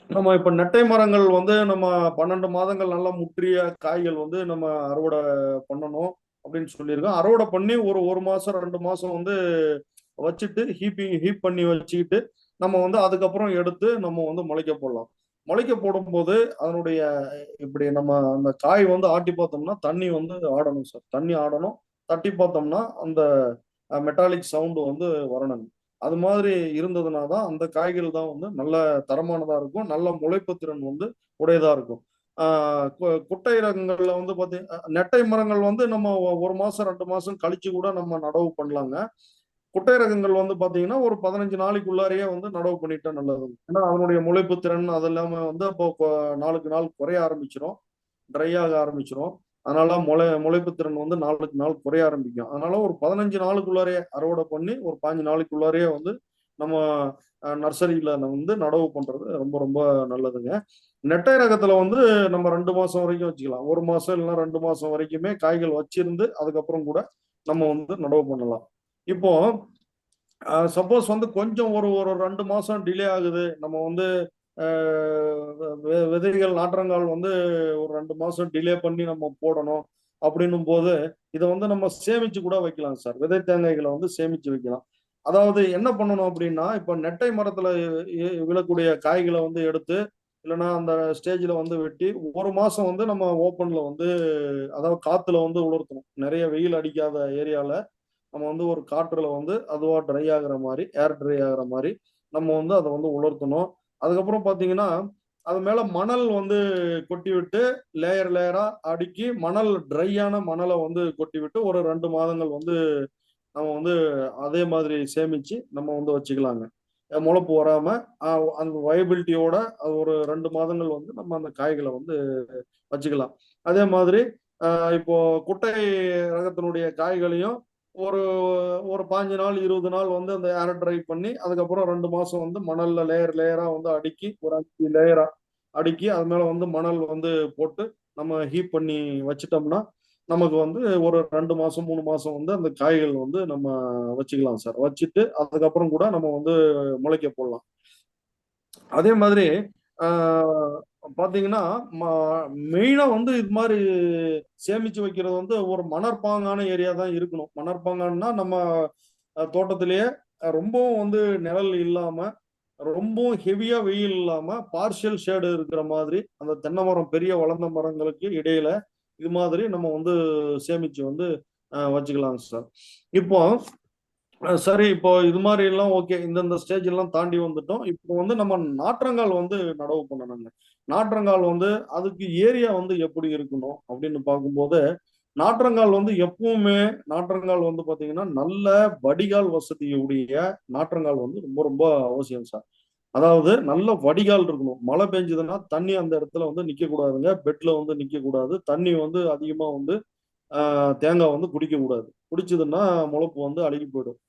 நம்ம இப்ப நெட்டை மரங்கள் வந்து நம்ம 12 மாதங்கள் நல்லா முற்றிய காய்கள் வந்து நம்ம அறுவடை பண்ணணும் அப்படின்னு சொல்லியிருக்கோம். அறுவடை பண்ணி ஒரு மாசம் 2 மாசம் வந்து வச்சுட்டு ஹீப் பண்ணி வச்சுக்கிட்டு நம்ம வந்து அதுக்கப்புறம் எடுத்து நம்ம வந்து முளைக்க போடலாம். முளைக்க போடும்போது அதனுடைய இப்படி நம்ம அந்த காய் வந்து ஆட்டி பார்த்தோம்னா தண்ணி வந்து ஆடணும் சார். தண்ணி ஆடணும். தட்டி பார்த்தோம்னா அந்த மெட்டாலிக் சவுண்டு வந்து வரணும். அது மாதிரி இருந்ததுனா தான் அந்த காய்கள் தான் வந்து நல்ல தரமானதா இருக்கும், நல்ல முளைப்பு திறன் வந்து உடையதா இருக்கும். குட்டை ரகங்கள்ல வந்து நெட்டை மரங்கள் வந்து நம்ம 1 மாசம் 2 மாசம் கழிச்சு கூட நம்ம நடவு பண்ணலாங்க. குட்டை ரகங்கள் வந்து பாத்தீங்கன்னா ஒரு 15 நாளைக்குள்ளாரையே வந்து நடவு பண்ணிட்டா நல்லது. ஏன்னா அதனுடைய முளைப்பு திறன் அது எல்லாமே வந்து அப்போ நாளுக்கு நாள் குறைய ஆரம்பிச்சிடும், ட்ரை ஆக ஆரம்பிச்சிடும். அதனால முளைப்பு திறன் வந்து நாளுக்கு நாள் குறைய ஆரம்பிக்கும். அதனால ஒரு 15 நாளுக்குள்ளாரே அறுவடை பண்ணி ஒரு 15 நாளைக்குள்ளாரே வந்து நம்ம நர்சரியில வந்து நடவு பண்றது ரொம்ப ரொம்ப நல்லதுங்க. நெட்டை ரகத்துல வந்து நம்ம 2 மாசம் வரைக்கும் வச்சுக்கலாம். 1 மாசம் இல்லைன்னா 2 மாசம் வரைக்குமே காய்கள் வச்சிருந்து அதுக்கப்புறம் கூட நம்ம வந்து நடவு பண்ணலாம். இப்போ சப்போஸ் வந்து கொஞ்சம் ஒரு ஒரு 2 மாசம் டிலே ஆகுது, நம்ம வந்து விதைகள் நாற்றங்கால் வந்து ஒரு 2 மாசம் டிலே பண்ணி நம்ம போடணும் அப்படின்னும் போது இதை வந்து நம்ம சேமிச்சு கூட வைக்கலாம் சார். விதை தேங்காய்களை வந்து சேமிச்சு வைக்கலாம். அதாவது என்ன பண்ணணும் அப்படின்னா, இப்ப நெட்டை மரத்துல விழக்கூடிய காய்களை வந்து எடுத்து இல்லைன்னா அந்த ஸ்டேஜ்ல வந்து வெட்டி 1 மாசம் வந்து நம்ம ஓப்பன்ல வந்து, அதாவது காத்துல வந்து உலர்த்தணும். நிறைய வெயில் அடிக்காத ஏரியால நம்ம வந்து ஒரு காற்றுல வந்து அதுவா ட்ரை ஆகுற மாதிரி, ஏர் ட்ரை ஆகுற மாதிரி நம்ம வந்து அதை வந்து உலர்த்தணும். அதுக்கப்புறம் பாத்தீங்கன்னா அது மேல மணல் வந்து கொட்டி விட்டு லேயர் லேயரா அடுக்கி மணல், ட்ரையான மணலை வந்து கொட்டி விட்டு ஒரு 2 மாதங்கள் வந்து நம்ம வந்து அதே மாதிரி சேமிச்சு நம்ம வந்து வச்சுக்கலாங்க. முளைப்பு வராம அந்த வயபிலிட்டியோட அது ஒரு 2 மாதங்கள் வந்து நம்ம அந்த காய்களை வந்து வச்சுக்கலாம். அதே மாதிரி இப்போ குட்டை ரகத்தினுடைய காய்களையும் ஒரு ஒரு 15 நாள் 20 நாள் வந்து அந்த ஏர் ட்ரை பண்ணி அதுக்கப்புறம் 2 மாசம் வந்து மணல்ல லேயர் லேயரா வந்து அடுக்கி ஒரு 5 லேயரா அடுக்கி அது மேல வந்து மணல் வந்து போட்டு நம்ம ஹீப் பண்ணி வச்சிட்டோம்னா நமக்கு வந்து ஒரு 2 மாசம் 3 மாசம் வந்து அந்த காய்கள் வந்து நம்ம வச்சுக்கலாம் சார். வச்சுட்டு அதுக்கப்புறம் கூட நம்ம வந்து முளைக்க போடலாம். அதே மாதிரி பாத்தீங்கன்னா மெயினா வந்து இது மாதிரி சேமிச்சு வைக்கிறது வந்து ஒரு மணற்பாங்கான ஏரியா தான் இருக்கணும். மணற்பாங்கான்னா நம்ம தோட்டத்திலேயே ரொம்பவும் வந்து நிழல் இல்லாம, ரொம்பவும் ஹெவியா வெயில் இல்லாம, பார்ஷியல் ஷேடு இருக்கிற மாதிரி அந்த தென்னை மரம், பெரிய வளர்ந்த மரங்களுக்கு இடையில இது மாதிரி நம்ம வந்து சேமிச்சு வந்து வச்சுக்கலாம் சார். இப்போ சரி, இப்போ இது மாதிரி எல்லாம் ஓகே. இந்தந்த ஸ்டேஜ் எல்லாம் தாண்டி வந்துட்டோம். இப்போ வந்து நம்ம நாற்றங்கால் வந்து நடவு பண்ணணுங்க. நாற்றங்கால் வந்து அதுக்கு ஏரியா வந்து எப்படி இருக்கணும் அப்படின்னு பார்க்கும்போது, நாற்றங்கால் வந்து எப்பவுமே நாற்றங்கால் வந்து பாத்தீங்கன்னா நல்ல வடிகால் வசதியுடைய நாற்றங்கால் வந்து ரொம்ப ரொம்ப அவசியம் சார். அதாவது நல்ல வடிகால் இருக்கணும். மழை பெஞ்சதுன்னா தண்ணி அந்த இடத்துல வந்து நிக்க கூடாதுங்க. பெட்ல வந்து நிக்க கூடாது. தண்ணி வந்து அதிகமா வந்து தேங்காய் வந்து குடிக்க கூடாது. குடிச்சதுன்னா முளைப்பு வந்து அழுகி போயிடும்.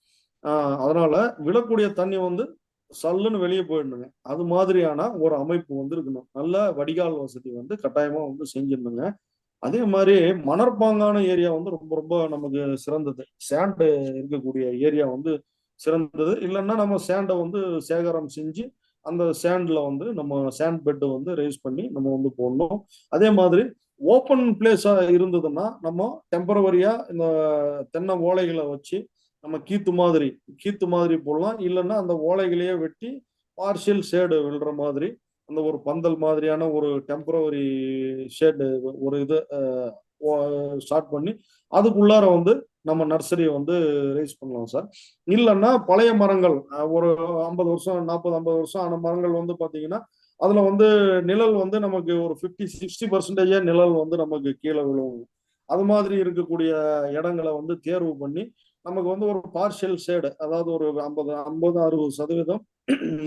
அதனால விழக்கூடிய தண்ணி வந்து சல்லுன்னு வெளியே போயிடணுங்க. அது மாதிரியான ஒரு அமைப்பு வந்து இருக்கணும். நல்ல வடிகால் வசதி வந்து கட்டாயமா வந்து செஞ்சிடணுங்க. அதே மாதிரி மணற்பாங்கான ஏரியா வந்து ரொம்ப ரொம்ப நமக்கு சிறந்தது. சேண்டு இருக்கக்கூடிய ஏரியா வந்து சிறந்தது. இல்லைன்னா நம்ம சேண்டை வந்து சேகரம் செஞ்சு அந்த சேண்ட்ல வந்து நம்ம சேண்ட் பெட் வந்து ரைஸ் பண்ணி நம்ம வந்து போடணும். அதே மாதிரி ஓப்பன் பிளேஸா இருந்ததுன்னா நம்ம டெம்பரவரியா இந்த தென்னை ஓலைகளை வச்சு நம்ம கீத்து மாதிரி போடலாம். இல்லைன்னா அந்த ஓலைகளையே வெட்டி பார்ஷியல் ஷேடு விழுற மாதிரி அந்த ஒரு பந்தல் மாதிரியான ஒரு டெம்பரவரி ஷேடு ஒரு இது ஸ்டார்ட் பண்ணி அதுக்குள்ளார வந்து நம்ம நர்சரியை வந்து ரைஸ் பண்ணலாம் சார். இல்லைன்னா பழைய மரங்கள் ஒரு 50 வருஷம் 40 50 வருஷம் ஆன மரங்கள் வந்து பாத்தீங்கன்னா அதுல வந்து நிழல் வந்து நமக்கு ஒரு 50 60% நிழல் வந்து நமக்கு கீழே விழுவும். அது மாதிரி இருக்கக்கூடிய இடங்களை வந்து தேர்வு பண்ணி நமக்கு வந்து ஒரு பார்ஷியல் ஷேடு, அதாவது ஒரு 50 50 60%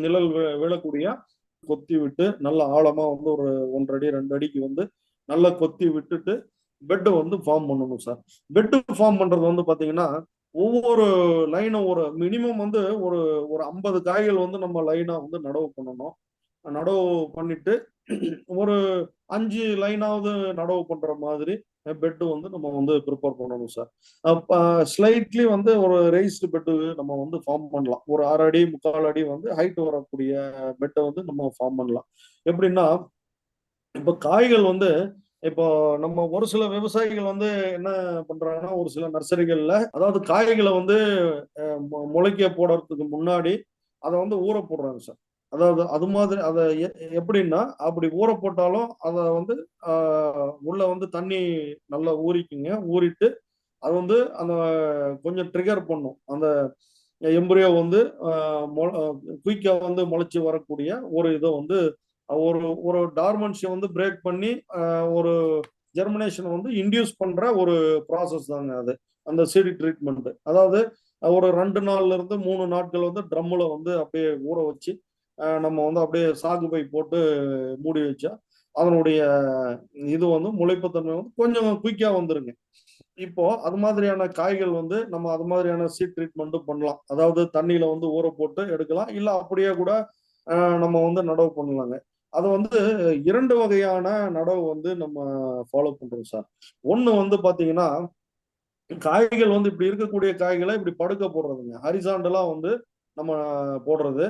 நிழல் விழக்கூடிய கொத்தி விட்டு நல்ல ஆழமா வந்து ஒரு 1 அடி 2 அடிக்கு வந்து நல்லா கொத்தி விட்டுட்டு பெட் வந்து ஃபார்ம் பண்ணணும் சார். பெட் ஃபார்ம் பண்றது வந்து பாத்தீங்கன்னா ஒவ்வொரு லைனும் ஒரு மினிமம் வந்து ஒரு ஒரு 50 காய்கள் வந்து நம்ம லைனா வந்து நடவு பண்ணணும். நடவு பண்ணிட்டு ஒரு 5 லைனாவது நடவு பண்ற மாதிரி பெட் வந்து நம்ம வந்து ப்ரிப்பேர் பண்ணணும் சார். ஸ்லைட்லி வந்து ஒரு ரெய்ஸ்டு பெட் நம்ம வந்து ஃபார்ம் பண்ணலாம். ஒரு 6 அடி 3/4 அடி வந்து ஹைட் வரக்கூடிய பெட்டை வந்து நம்ம ஃபார்ம் பண்ணலாம். எப்படின்னா இப்ப காய்கள் வந்து இப்போ நம்ம ஒரு சில விவசாயிகள் வந்து என்ன பண்றாங்கன்னா, ஒரு சில நர்சரிகள்ல அதாவது காய்களை வந்து முளைக்க போடுறதுக்கு முன்னாடி அதை வந்து ஊற போடுறாங்க சார். அதாவது அது மாதிரி அதை எப்படின்னா அப்படி ஊற போட்டாலும் அதை வந்து உள்ள வந்து தண்ணி நல்லா ஊறிக்குங்க. ஊறிட்டு அது வந்து அந்த கொஞ்சம் ட்ரிகர் பண்ணும். அந்த எம்பரியோ வந்து குயிக்கா வந்து முளைச்சு வரக்கூடிய ஒரு இதை வந்து ஒரு ஒரு டார்மன்ஷியை வந்து பிரேக் பண்ணி ஒரு ஜெர்மினேஷன் வந்து இன்டியூஸ் பண்ற ஒரு ப்ராசஸ் தாங்க அது. அந்த சீடி ட்ரீட்மெண்ட் அதாவது ஒரு 2 நாள்ல இருந்து 3 நாட்கள் வந்து ட்ரம்முல வந்து அப்படியே ஊற வச்சு நம்ம வந்து அப்படியே சாகு பை போட்டு மூடி வச்சா அதனுடைய இது வந்து முளைப்புத்தன்மை வந்து கொஞ்சம் குயிக்கா வந்துருங்க. இப்போ அது மாதிரியான காய்கள் வந்து நம்ம அது மாதிரியான சீட் ட்ரீட்மெண்ட்டும் பண்ணலாம். அதாவது தண்ணியில வந்து ஊற போட்டு எடுக்கலாம். இல்ல அப்படியே கூட நம்ம வந்து நடவு பண்ணலாங்க. அது வந்து 2 வகையான நடவு வந்து நம்ம ஃபாலோ பண்றோம் சார். ஒண்ணு வந்து பாத்தீங்கன்னா, காய்கள் வந்து இப்படி இருக்கக்கூடிய காய்களை இப்படி படுக்க போடுறதுங்க. ஹரிசாண்டலா வந்து நம்ம போடுறது.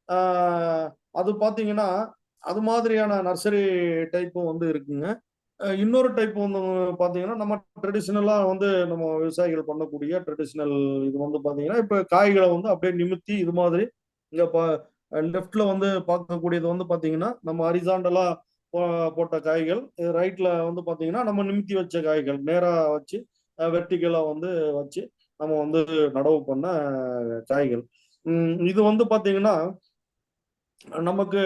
ஆஹ் அது பாத்தீங்கன்னா, அது மாதிரியான நர்சரி டைப்பும் வந்து இருக்குங்க. இன்னொரு டைப் வந்து பாத்தீங்கன்னா, நம்ம ட்ரெடிஷ்னலா வந்து நம்ம விவசாயிகள் பண்ணக்கூடிய ட்ரெடிஷ்னல் இது வந்து பாத்தீங்கன்னா, இப்ப காய்களை வந்து அப்படியே நிமித்தி இது மாதிரி இங்க லெஃப்ட்ல வந்து பார்க்கக்கூடியது வந்து பாத்தீங்கன்னா, நம்ம ஹரிசாண்டலா போட்ட காய்கள். ரைட்ல வந்து பாத்தீங்கன்னா, நம்ம நிமித்தி வச்ச காய்கள் நேரா வச்சு வெர்டிகலா வந்து வச்சு நம்ம வந்து நடவு பண்ண காய்கள். இது வந்து பாத்தீங்கன்னா, நமக்கு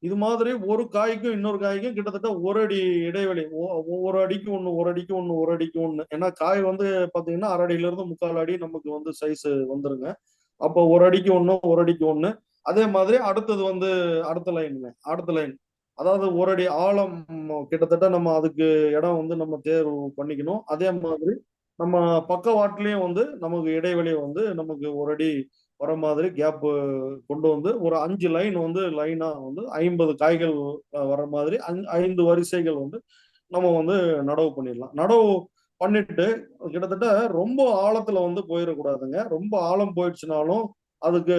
இது மாதிரி ஒரு காய்க்கும் இன்னொரு காய்க்கும் கிட்டத்தட்ட ஒரு அடி இடைவெளி. ஒரு அடிக்கு ஒண்ணு, ஒரு அடிக்கு ஒண்ணு, ஒரு அடிக்கு ஒண்ணு. ஏன்னா காய் வந்து பாத்தீங்கன்னா 1/2 அடியில இருந்து 3/4 அடி நமக்கு வந்து சைஸ் வந்துருங்க. அப்போ ஒரு அடிக்கு ஒண்ணு, ஒரு அடிக்கு ஒண்ணு. அதே மாதிரி அடுத்தது வந்து அடுத்த லைனுங்க. அடுத்த லைன். அதாவது ஒரு அடி ஆழம் கிட்டத்தட்ட நம்ம அதுக்கு இடம் வந்து நம்ம தேர்வு பண்ணிக்கணும். அதே மாதிரி நம்ம பக்கவாட்டுலயும் வந்து நமக்கு இடைவெளி வந்து நமக்கு ஒரு அடி வர மாதிரி கேப் கொண்டு வந்து ஒரு 5 லைன் வந்து லைனா வந்து 50 காய்கள் வர மாதிரி 5 வரிசைகள் வந்து நம்ம வந்து நடவு பண்ணிடலாம். நடவு பண்ணிட்டு கிட்டத்தட்ட ரொம்ப ஆழத்துல வந்து போயிடக்கூடாதுங்க. ரொம்ப ஆழம் போயிடுச்சுனாலும் அதுக்கு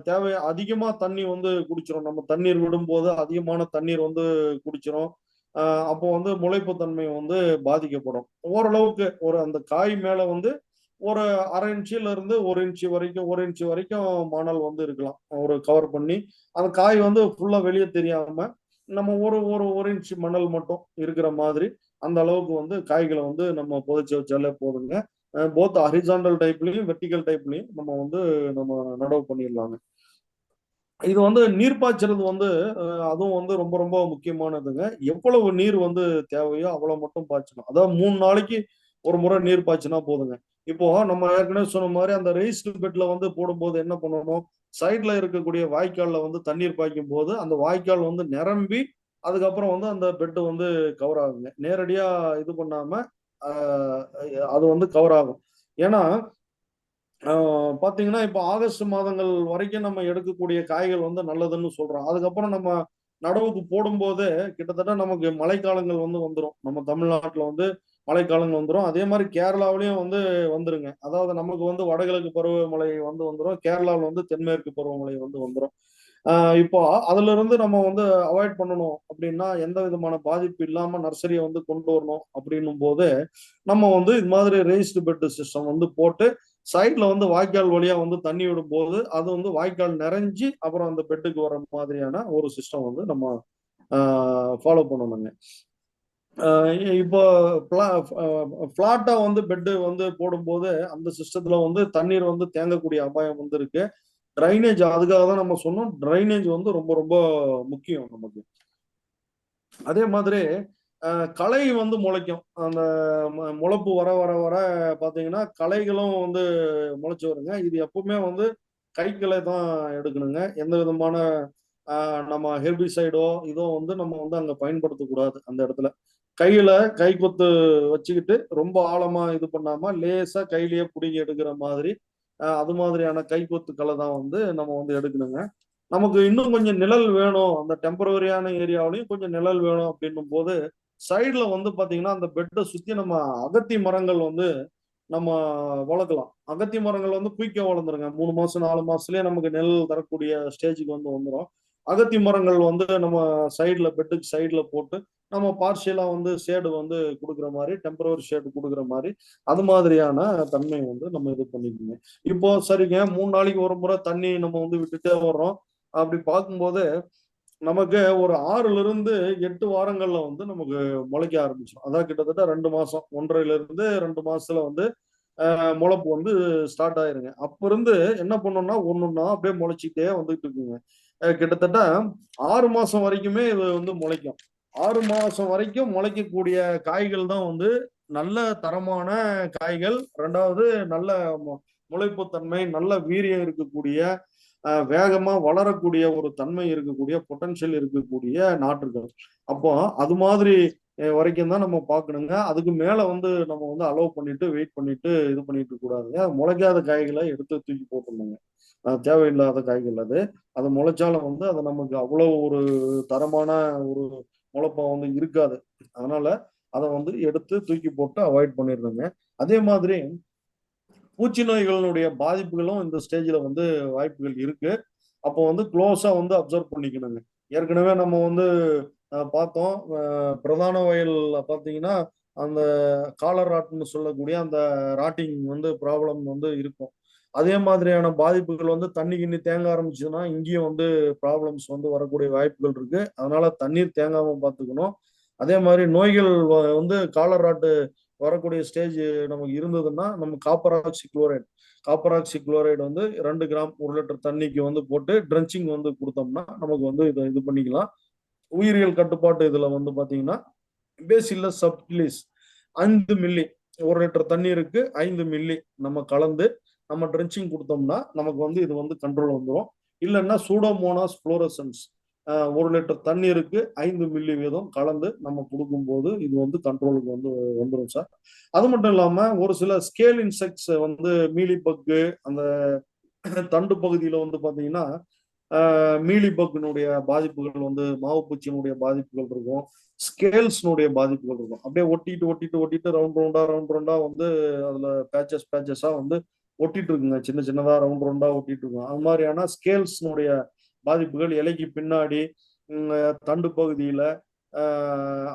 தேவை அதிகமா தண்ணி வந்து குடிச்சிரும். நம்ம தண்ணீர் விடும்போது அதிகமான தண்ணீர் வந்து குடிச்சிரும். அப்போ வந்து முளைப்பு தன்மை வந்து பாதிக்கப்படும். ஓரளவுக்கு ஒரு அந்த காய் மேல வந்து ஒரு 1/2 இன்ச்சில இருந்து 1 இன்ச் வரைக்கும் மணல் வந்து இருக்கலாம். ஒரு கவர் பண்ணி அந்த காய் வந்து ஃபுல்லா வெளியே தெரியாம நம்ம ஒரு ஒரு 1 இன்ச் மணல் மட்டும் இருக்கிற மாதிரி அந்த அளவுக்கு வந்து காய்களை வந்து நம்ம புதைச்சு வச்சாலே போதுங்க. போத் ஹரிசாண்டல் டைப்லயும் வெர்டிகல் டைப்லயும் நம்ம வந்து நம்ம நடவு பண்ணிடலாங்க. இது வந்து நீர் பாய்ச்சறது வந்து அதுவும் வந்து ரொம்ப ரொம்ப முக்கியமானதுங்க. எவ்வளவு நீர் வந்து தேவையோ அவ்வளவு மட்டும் பாய்ச்சணும். அதாவது 3 நாளைக்கு ஒரு முறை நீர் பாய்ச்சினா போதுங்க. இப்போ நம்ம ஏற்கனவே சொன்ன மாதிரி அந்த ரெய்ஸ்டு பெட்ல வந்து போடும்போது என்ன பண்ணணும், சைட்ல இருக்கக்கூடிய வாய்க்கால்ல வந்து தண்ணீர் பாய்க்கும் போது அந்த வாய்க்கால் வந்து நிரம்பி அதுக்கப்புறம் வந்து அந்த பெட் வந்து கவர் ஆகுங்க. நேரடியா இது பண்ணாம ஆஹ் அது வந்து கவர் ஆகும். ஏன்னா பாத்தீங்கன்னா இப்ப ஆகஸ்ட் மாதங்கள் வரைக்கும் நம்ம எடுக்கக்கூடிய காய்கள் வந்து நல்லதுன்னு சொல்றோம். அதுக்கப்புறம் நம்ம நடவுக்கு போடும்போதே கிட்டத்தட்ட நமக்கு மழைக்காலங்கள் வந்து வந்துரும். நம்ம தமிழ்நாட்டுல வந்து மழைக்காலங்கள் வந்துரும். அதே மாதிரி கேரளாவிலயும் வந்து வந்துருங்க. அதாவது நமக்கு வந்து வடகிழக்கு பருவமழை வந்து வந்துரும். கேரளாவில் வந்து தென்மேற்கு பருவமழை வந்து வந்துரும். இப்போ அதுல இருந்து நம்ம வந்து அவாய்ட் பண்ணணும் அப்படின்னா எந்த விதமான பாதிப்பு இல்லாம நர்சரியை வந்து கொண்டு வரணும் அப்படின்னும் போது நம்ம வந்து இது மாதிரி ரெய்ஸ்டு பெட் சிஸ்டம் வந்து போட்டு சைட்ல வந்து வாய்க்கால் வழியா வந்து தண்ணி விடும்போது அது வந்து வாய்க்கால் நிறைஞ்சி அப்புறம் அந்த பெட்டுக்கு வர மாதிரியான ஒரு சிஸ்டம் வந்து நம்ம ஃபாலோ பண்ணணுங்க. இப்போ பிளாட்டா வந்து பெட்டு வந்து போடும்போது அந்த சிஸ்டத்துல வந்து தண்ணீர் வந்து தேங்கக்கூடிய அபாயம் வந்து இருக்கு. டிரைனேஜ் அதுக்காக தான் நம்ம சொன்னோம். டிரைனேஜ் வந்து ரொம்ப ரொம்ப முக்கியம் நமக்கு. அதே மாதிரி களை வந்து முளைக்கும். அந்த முளைப்பு வர வர வர பாத்தீங்கன்னா களைகளும் வந்து முளைச்சு வருங்க. இது எப்பவுமே வந்து கைகளை தான் எடுக்கணுங்க. எந்த விதமான நம்ம ஹெர்பிசைடோ இதோ வந்து நம்ம வந்து அங்க பயன்படுத்தக்கூடாது அந்த இடத்துல. கையில கைக்குத்து வச்சுக்கிட்டு ரொம்ப ஆழமா இது பண்ணாம லேசா கையிலேயே பிடுங்கி எடுக்கிற மாதிரி அது மாதிரியான கைக்குத்துக்களை தான் வந்து நம்ம வந்து எடுக்கணுங்க. நமக்கு இன்னும் கொஞ்சம் நிழல் வேணும் அந்த டெம்பரவரியான ஏரியாவிலையும் கொஞ்சம் நிழல் வேணும் அப்படின்னும் போது சைடுல வந்து பாத்தீங்கன்னா அந்த பெட்டை சுத்தி நம்ம அகத்தி மரங்கள் வந்து நம்ம வளர்க்கலாம். அகத்தி மரங்கள் வந்து குயிக்கா வளர்ந்துருங்க. 3 மாசம் 4 மாசத்துலயே நமக்கு நெல் தரக்கூடிய ஸ்டேஜுக்கு வந்து வந்துடும். அகத்தி மரங்கள் வந்து நம்ம சைடுல பெட்டுக்கு சைடுல போட்டு நம்ம பார்ஷியலா வந்து ஷேடு வந்து கொடுக்குற மாதிரி டெம்பரவரி ஷேடு கொடுக்குற மாதிரி அது மாதிரியான தன்மை வந்து நம்ம இது பண்ணிக்கோங்க. இப்போ சரிங்க 3 நாளைக்கு ஒரு முறை தண்ணி நம்ம வந்து விட்டுட்டே வர்றோம். அப்படி பார்க்கும்போது நமக்கு ஒரு 6ல இருந்து 8 வாரங்கள்ல வந்து நமக்கு முளைக்க ஆரம்பிச்சிடும். அதான் கிட்டத்தட்ட 2 மாசம் 1.5ல இருந்து 2 மாசத்துல வந்து முளைப்பு வந்து ஸ்டார்ட் ஆயிருங்க. அப்ப இருந்து என்ன பண்ணோம்னா ஒண்ணுன்னா அப்படியே முளைச்சிக்கிட்டே வந்துட்டு இருக்குங்க. கிட்டத்தட்ட 6 மாசம் வரைக்குமே இது வந்து முளைக்கும். 6 மாசம் வரைக்கும் முளைக்கக்கூடிய காய்கள் தான் வந்து நல்ல தரமான காய்கள். 2வது நல்ல முளைப்புத்தன்மை, நல்ல வீரியம் இருக்கக்கூடிய வேகமா வளரக்கூடிய ஒரு தன்மை இருக்கக்கூடிய பொட்டன்ஷியல் இருக்கக்கூடிய நாற்றுகள். அப்போ அது மாதிரி வரைக்கும் தான் நம்ம பார்க்கணுங்க. அதுக்கு மேல வந்து நம்ம வந்து அலோவ் பண்ணிட்டு வெயிட் பண்ணிட்டு இது பண்ணிட்டு இருக்க கூடாதுங்க. முளைக்காத காய்களை எடுத்து தூக்கி போட்டுருணுங்க. தேவையில்லாத காய்கள் அது. அது முளைச்சாலும் வந்து அது நமக்கு அவ்வளவு ஒரு தரமான ஒரு முளைப்பா வந்து இருக்காது. அதனால அதை வந்து எடுத்து தூக்கி போட்டு அவாய்ட் பண்ணிடுறோங்க. அதே மாதிரி பூச்சி நோய்களுடைய பாதிப்புகளும் இந்த ஸ்டேஜ்ல வந்து வாய்ப்புகள் இருக்கு. அப்போ வந்து க்ளோஸா வந்து அப்சர்வ் பண்ணிக்கணுங்க. ஏற்கனவே நம்ம வந்து பார்த்தோம். பிரதான வயல்ல பார்த்தீங்கன்னா, அந்த காலர் ராட்ன்னு சொல்லக்கூடிய அந்த ராட்டிங் வந்து ப்ராப்ளம் வந்து இருக்கும். அதே மாதிரியான பாதிப்புகள் வந்து தண்ணி கிண்ணி தேங்க ஆரம்பிச்சுதுன்னா, இங்கேயும் வந்து ப்ராப்ளம்ஸ் வந்து வரக்கூடிய வாய்ப்புகள் இருக்கு. அதனால தண்ணீர் தேங்காம பார்த்துக்கணும். அதே மாதிரி நோய்கள் வந்து காலர் ராட்டு வரக்கூடிய ஸ்டேஜ் நமக்கு இருந்ததுன்னா, நம்ம காப்பர் ஆக்சி குளோரைடு வந்து 2 கிராம் 1 லிட்டர் தண்ணிக்கு வந்து போட்டு ட்ரென்ச்சிங் வந்து குடுத்தோம்னா, நமக்கு வந்து இத இது பண்ணிக்கலாம். உயிரியல் கட்டுப்பாட்டு இதுல வந்து பாத்தீங்கன்னா, பேசில்லஸ் சப்டிலிஸ் 5 மில்லி 1 லிட்டர் தண்ணீருக்கு 5 மில்லி நம்ம கலந்து நம்ம ட்ரென்ச்சிங் குடுத்தோம்னா, நமக்கு வந்து இது வந்து கண்ட்ரோல் வந்துரும். இல்லன்னா சூடோமோனாஸ் ஃப்ளோரசன்ஸ் 1 லிட்டர் தண்ணீருக்கு 5 மில்லி வீதம் கலந்து நம்ம குடுக்கும்போது, இது வந்து கண்ட்ரோலுக்கு வந்து வந்துரும் சார். அது மட்டும் இல்லாம ஒரு சில ஸ்கேல் இன்செக்ட்ஸ் வந்து மீலி பக்கு, அந்த தண்டு பகுதியில வந்து பாத்தீங்கன்னா, மீலி பக்கினுடைய பாதிப்புகள் வந்து மாவுப்பூச்சியினுடைய பாதிப்புகள் இருக்கும். ஸ்கேல்ஸ்னுடைய பாதிப்புகள் இருக்கும். அப்படியே ஒட்டிட்டு ஒட்டிட்டு ஒட்டிட்டு ரவுண்ட் ரவுண்டா வந்து அதுல பேச்சஸா வந்து ஒட்டிட்டு இருக்குங்க. சின்ன சின்னதா ரவுண்ட் ரவுண்டா ஒட்டிட்டு இருக்கும். அது மாதிரியான ஸ்கேல்ஸ்னுடைய பாதிப்புகள் இலைக்கு பின்னாடி, தண்டு பகுதியில,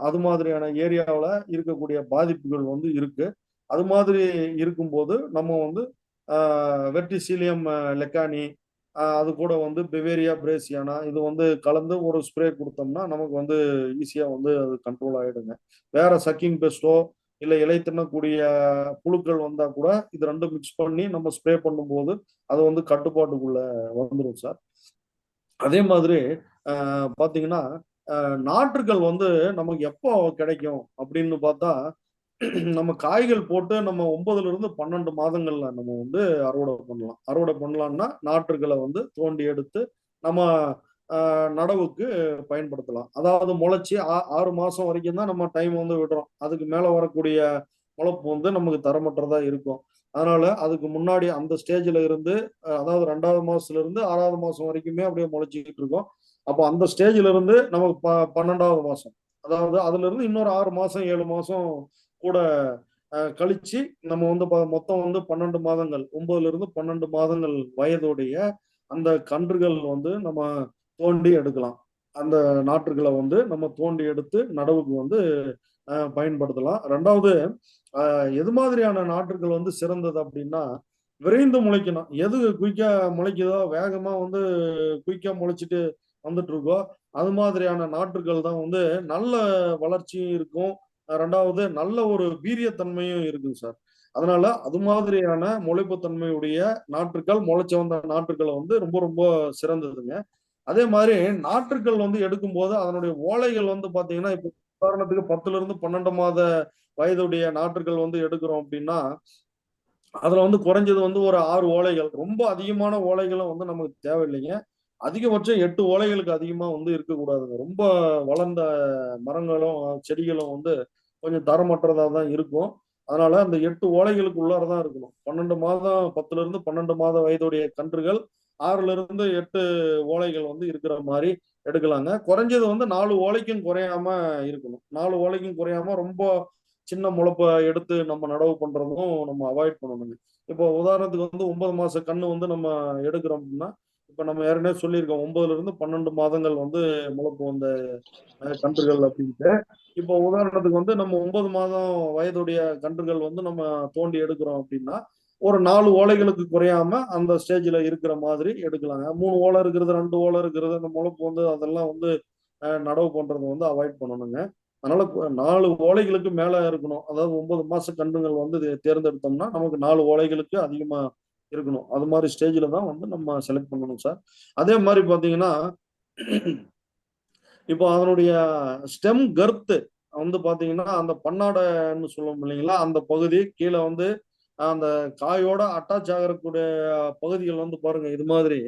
அது மாதிரியான ஏரியாவில் இருக்கக்கூடிய பாதிப்புகள் வந்து இருக்கு. அது மாதிரி இருக்கும்போது நம்ம வந்து வெர்டிசீலியம் லெக்கானி, அது கூட வந்து பெவேரியா பிரேசியானா இது வந்து கலந்து ஒரு ஸ்ப்ரே கொடுத்தோம்னா நமக்கு வந்து ஈஸியா வந்து அது கண்ட்ரோல் ஆயிடுங்க. வேற சக்கிங் பெஸ்டோ இல்ல இலை தின்னக்கூடிய புழுக்கள் வந்தா கூட இது ரெண்டும் மிக்ஸ் பண்ணி நம்ம ஸ்ப்ரே பண்ணும்போது அது வந்து கட்டுப்பாட்டுக்குள்ள வந்துடும் சார். அதே மாதிரி பாத்தீங்கன்னா, நாற்றுகள் வந்து நமக்கு எப்போ கிடைக்கும் அப்படின்னு பார்த்தா, நம்ம காய்கள் போட்டு நம்ம 9ல இருந்து 12 மாதங்கள்ல நம்ம வந்து அறுவடை பண்ணலாம். அறுவடை பண்ணலாம்னா, நாற்றுகள வந்து தோண்டி எடுத்து நம்ம நடவுக்கு பயன்படுத்தலாம். அதாவது முளைச்சு 6 மாசம் வரைக்கும் தான் நம்ம டைம் வந்து விடுறோம். அதுக்கு மேல வரக்கூடிய முளைப்பு வந்து நமக்கு தரமற்றதா இருக்கும். அதனால அதுக்கு முன்னாடி அந்த ஸ்டேஜ்ல இருந்து அதாவது 2வது மாசத்துல இருந்து 6வது மாசம் வரைக்குமே அப்படியே முளைச்சிக்கிட்டு இருக்கும். அப்போ அந்த ஸ்டேஜ்ல இருந்து நமக்கு 12வது மாசம். அதாவது அதுல இருந்து இன்னொரு 6 மாசம் 7 மாசம் கூட கழிச்சு நம்ம வந்து மொத்தம் வந்து 12 மாதங்கள் 9ல இருந்து 12 மாதங்கள் வயதுடைய அந்த கன்றுகள் வந்து நம்ம தோண்டி எடுக்கலாம். அந்த நாற்றுகளை வந்து நம்ம தோண்டி எடுத்து நடவுக்கு வந்து பயன்படுத்தலாம். 2வது எது மாதிரியான நாற்றுகள் வந்து சிறந்தது அப்படின்னா, விரைந்து முளைக்கணும். எது குயிக்கா முளைக்குதோ, வேகமா வந்து குயிக்கா முளைச்சிட்டு வந்துட்டு இருக்கோ, அது மாதிரியான நாற்றுகள் தான் வந்து நல்ல வளர்ச்சியும் இருக்கும். 2வது நல்ல ஒரு வீரியத்தன்மையும் இருக்குங்க சார். அதனால அது மாதிரியான முளைப்பு தன்மையுடைய நாற்றுக்கள், முளைச்சு வந்த நாற்றுக்கள் வந்து ரொம்ப ரொம்ப சிறந்ததுங்க. அதே மாதிரி நாற்றுக்கள் வந்து எடுக்கும்போது அதனுடைய ஓலைகள் வந்து பாத்தீங்கன்னா, இப்ப உதாரணத்துக்கு 10ல இருந்து 12 மாத வயதுடைய நாற்றுகள் வந்து எடுக்கிறோம் அப்படின்னா, அதுல வந்து குறைஞ்சது வந்து ஒரு 6 ஓலைகள். ரொம்ப அதிகமான ஓலைகளும் வந்து நமக்கு தேவையில்லைங்க. அதிகபட்சம் 8 ஓலைகளுக்கு அதிகமா வந்து இருக்கக்கூடாதுங்க. ரொம்ப வளர்ந்த மரங்களும், செடிகளும் வந்து கொஞ்சம் தரமற்றதா தான் இருக்கும். அதனால அந்த 8 ஓலைகளுக்கு உள்ளார தான் இருக்கணும். 12 மாதம் 10ல இருந்து 12 மாத வயதுடைய கன்றுகள் 6ல இருந்து 8 ஓலைகள் வந்து இருக்கிற மாரி எடுக்கலாங்க. குறைஞ்சது வந்து 4 ஓலைக்கும் குறையாம இருக்கணும். 4 ஓலைக்கும் குறையாம ரொம்ப சின்ன முளைப்ப எடுத்து நம்ம நடவு பண்றதும் நம்ம அவாய்ட் பண்ணணுங்க. இப்போ உதாரணத்துக்கு வந்து 9 மாச கன்னு வந்து நம்ம எடுக்கிறோம் அப்படின்னா, இப்ப நம்ம ஏற்கனவே சொல்லியிருக்கோம் 9ல இருந்து 12 மாதங்கள் வந்து முளைப்பு வந்த கன்றுகள் அப்படின்ட்டு. இப்போ உதாரணத்துக்கு வந்து நம்ம 9 மாதம் வயதுடைய கன்றுகள் வந்து நம்ம தோண்டி எடுக்கிறோம் அப்படின்னா, ஒரு 4 ஓலைகளுக்கு குறையாம அந்த ஸ்டேஜ்ல இருக்கிற மாதிரி எடுக்கலாங்க. 3 ஓலை இருக்கிறது, 2 ஓலை இருக்கிறது, அந்த முளைப்பு வந்து அதெல்லாம் வந்து நடவு பண்றத வந்து அவாய்ட் பண்ணணுங்க. அதனால 4 ஓலைகளுக்கு மேல இருக்கணும். அதாவது 9 மாச கன்றுகள் வந்து தேர்ந்தெடுத்தோம்னா, நமக்கு 4 ஓலைகளுக்கு அதிகமா இருக்கணும். அது மாரி ஸ்டேஜ்ல தான் வந்து நம்ம செலக்ட் பண்ணணும் சார். அதே மாரி பார்த்தீங்கன்னா, இப்போ அதனுடைய ஸ்டெம் கர்த்து வந்து பார்த்தீங்கன்னா, அந்த பன்னாடைன்னு சொல்லுவோம் இல்லைங்களா? அந்த பகுதி கீழ வந்து அந்த காயோட அட்டாச் ஆகக்கூடிய பகுதிகள் வந்து பாருங்க இது மாதிரி.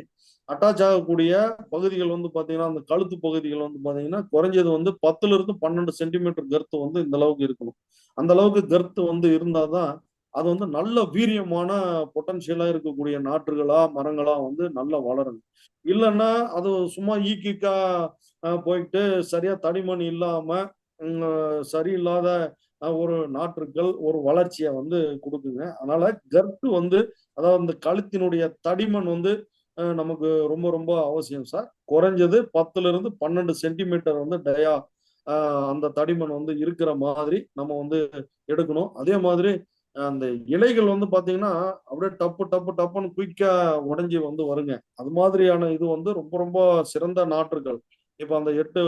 அட்டாச் ஆகக்கூடிய பகுதிகள் வந்து பாத்தீங்கன்னா அந்த கழுத்து பகுதிகள் வந்து பாத்தீங்கன்னா குறைஞ்சது வந்து 10 to 12 சென்டிமீட்டர் கர்த்து வந்து இந்த அளவுக்கு இருக்கணும். அந்த அளவுக்கு கர்த்து வந்து இருந்தாதான் அது வந்து நல்ல வீரியமான பொட்டன்ஷியலா இருக்கக்கூடிய நாற்றுகளா மரங்களா வந்து நல்லா வளரும். இல்லைன்னா அது சும்மா ஈக்கிக்கா போயிட்டு சரியா தடிமன் இல்லாம சரியில்லாத ஒரு நாற்றுக்கள் ஒரு வளர்ச்சியை வந்து கொடுக்குங்க. அதனால கர்த்து வந்து அதாவது இந்த கழுத்தினுடைய தடிமன் வந்து நமக்கு ரொம்ப ரொம்ப அவசியம் சார். குறைஞ்சது 10 to 12 சென்டிமீட்டர் வந்து அந்த தடிமன் வந்து இருக்கிற மாதிரி நம்ம வந்து எடுக்கணும். அதே மாதிரி அந்த இலைகள் வந்து பாத்தீங்கன்னா அப்படியே டப்பு டப்பு டப்புன்னு குயிக்கா உடைஞ்சி வந்து வருங்க. அது மாதிரியான இது வந்து ரொம்ப ரொம்ப சிறந்த நாற்றுகள். இப்ப அந்த 6 to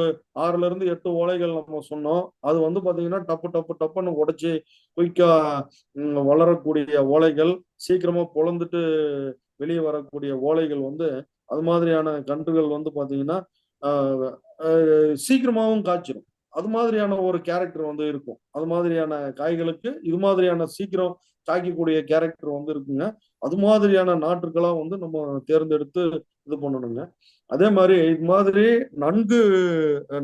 8 ஓலைகள் நம்ம சொன்னோம். அது வந்து பாத்தீங்கன்னா டப்பு டப்பு டப்புன்னு உடைச்சு குயிக்கா வளரக்கூடிய ஓலைகள், சீக்கிரமா பொளந்துட்டு வெளியே வரக்கூடிய ஓலைகள் வந்து அது மாதிரியான கன்றுகள் வந்து பாத்தீங்கன்னா சீக்கிரமாவும் காய்ச்சிரும். அது மாதிரியான ஒரு கேரக்டர் வந்து இருக்கும். அது மாதிரியான காய்களுக்கு இது மாதிரியான சீக்கிரம் காய்க்கக்கூடிய கேரக்டர் வந்து இருக்குங்க. அது மாதிரியான நாற்றுகளா வந்து நம்ம தேர்ந்தெடுத்து இது பண்ணணுங்க. அதே மாதிரி இது மாதிரி நன்கு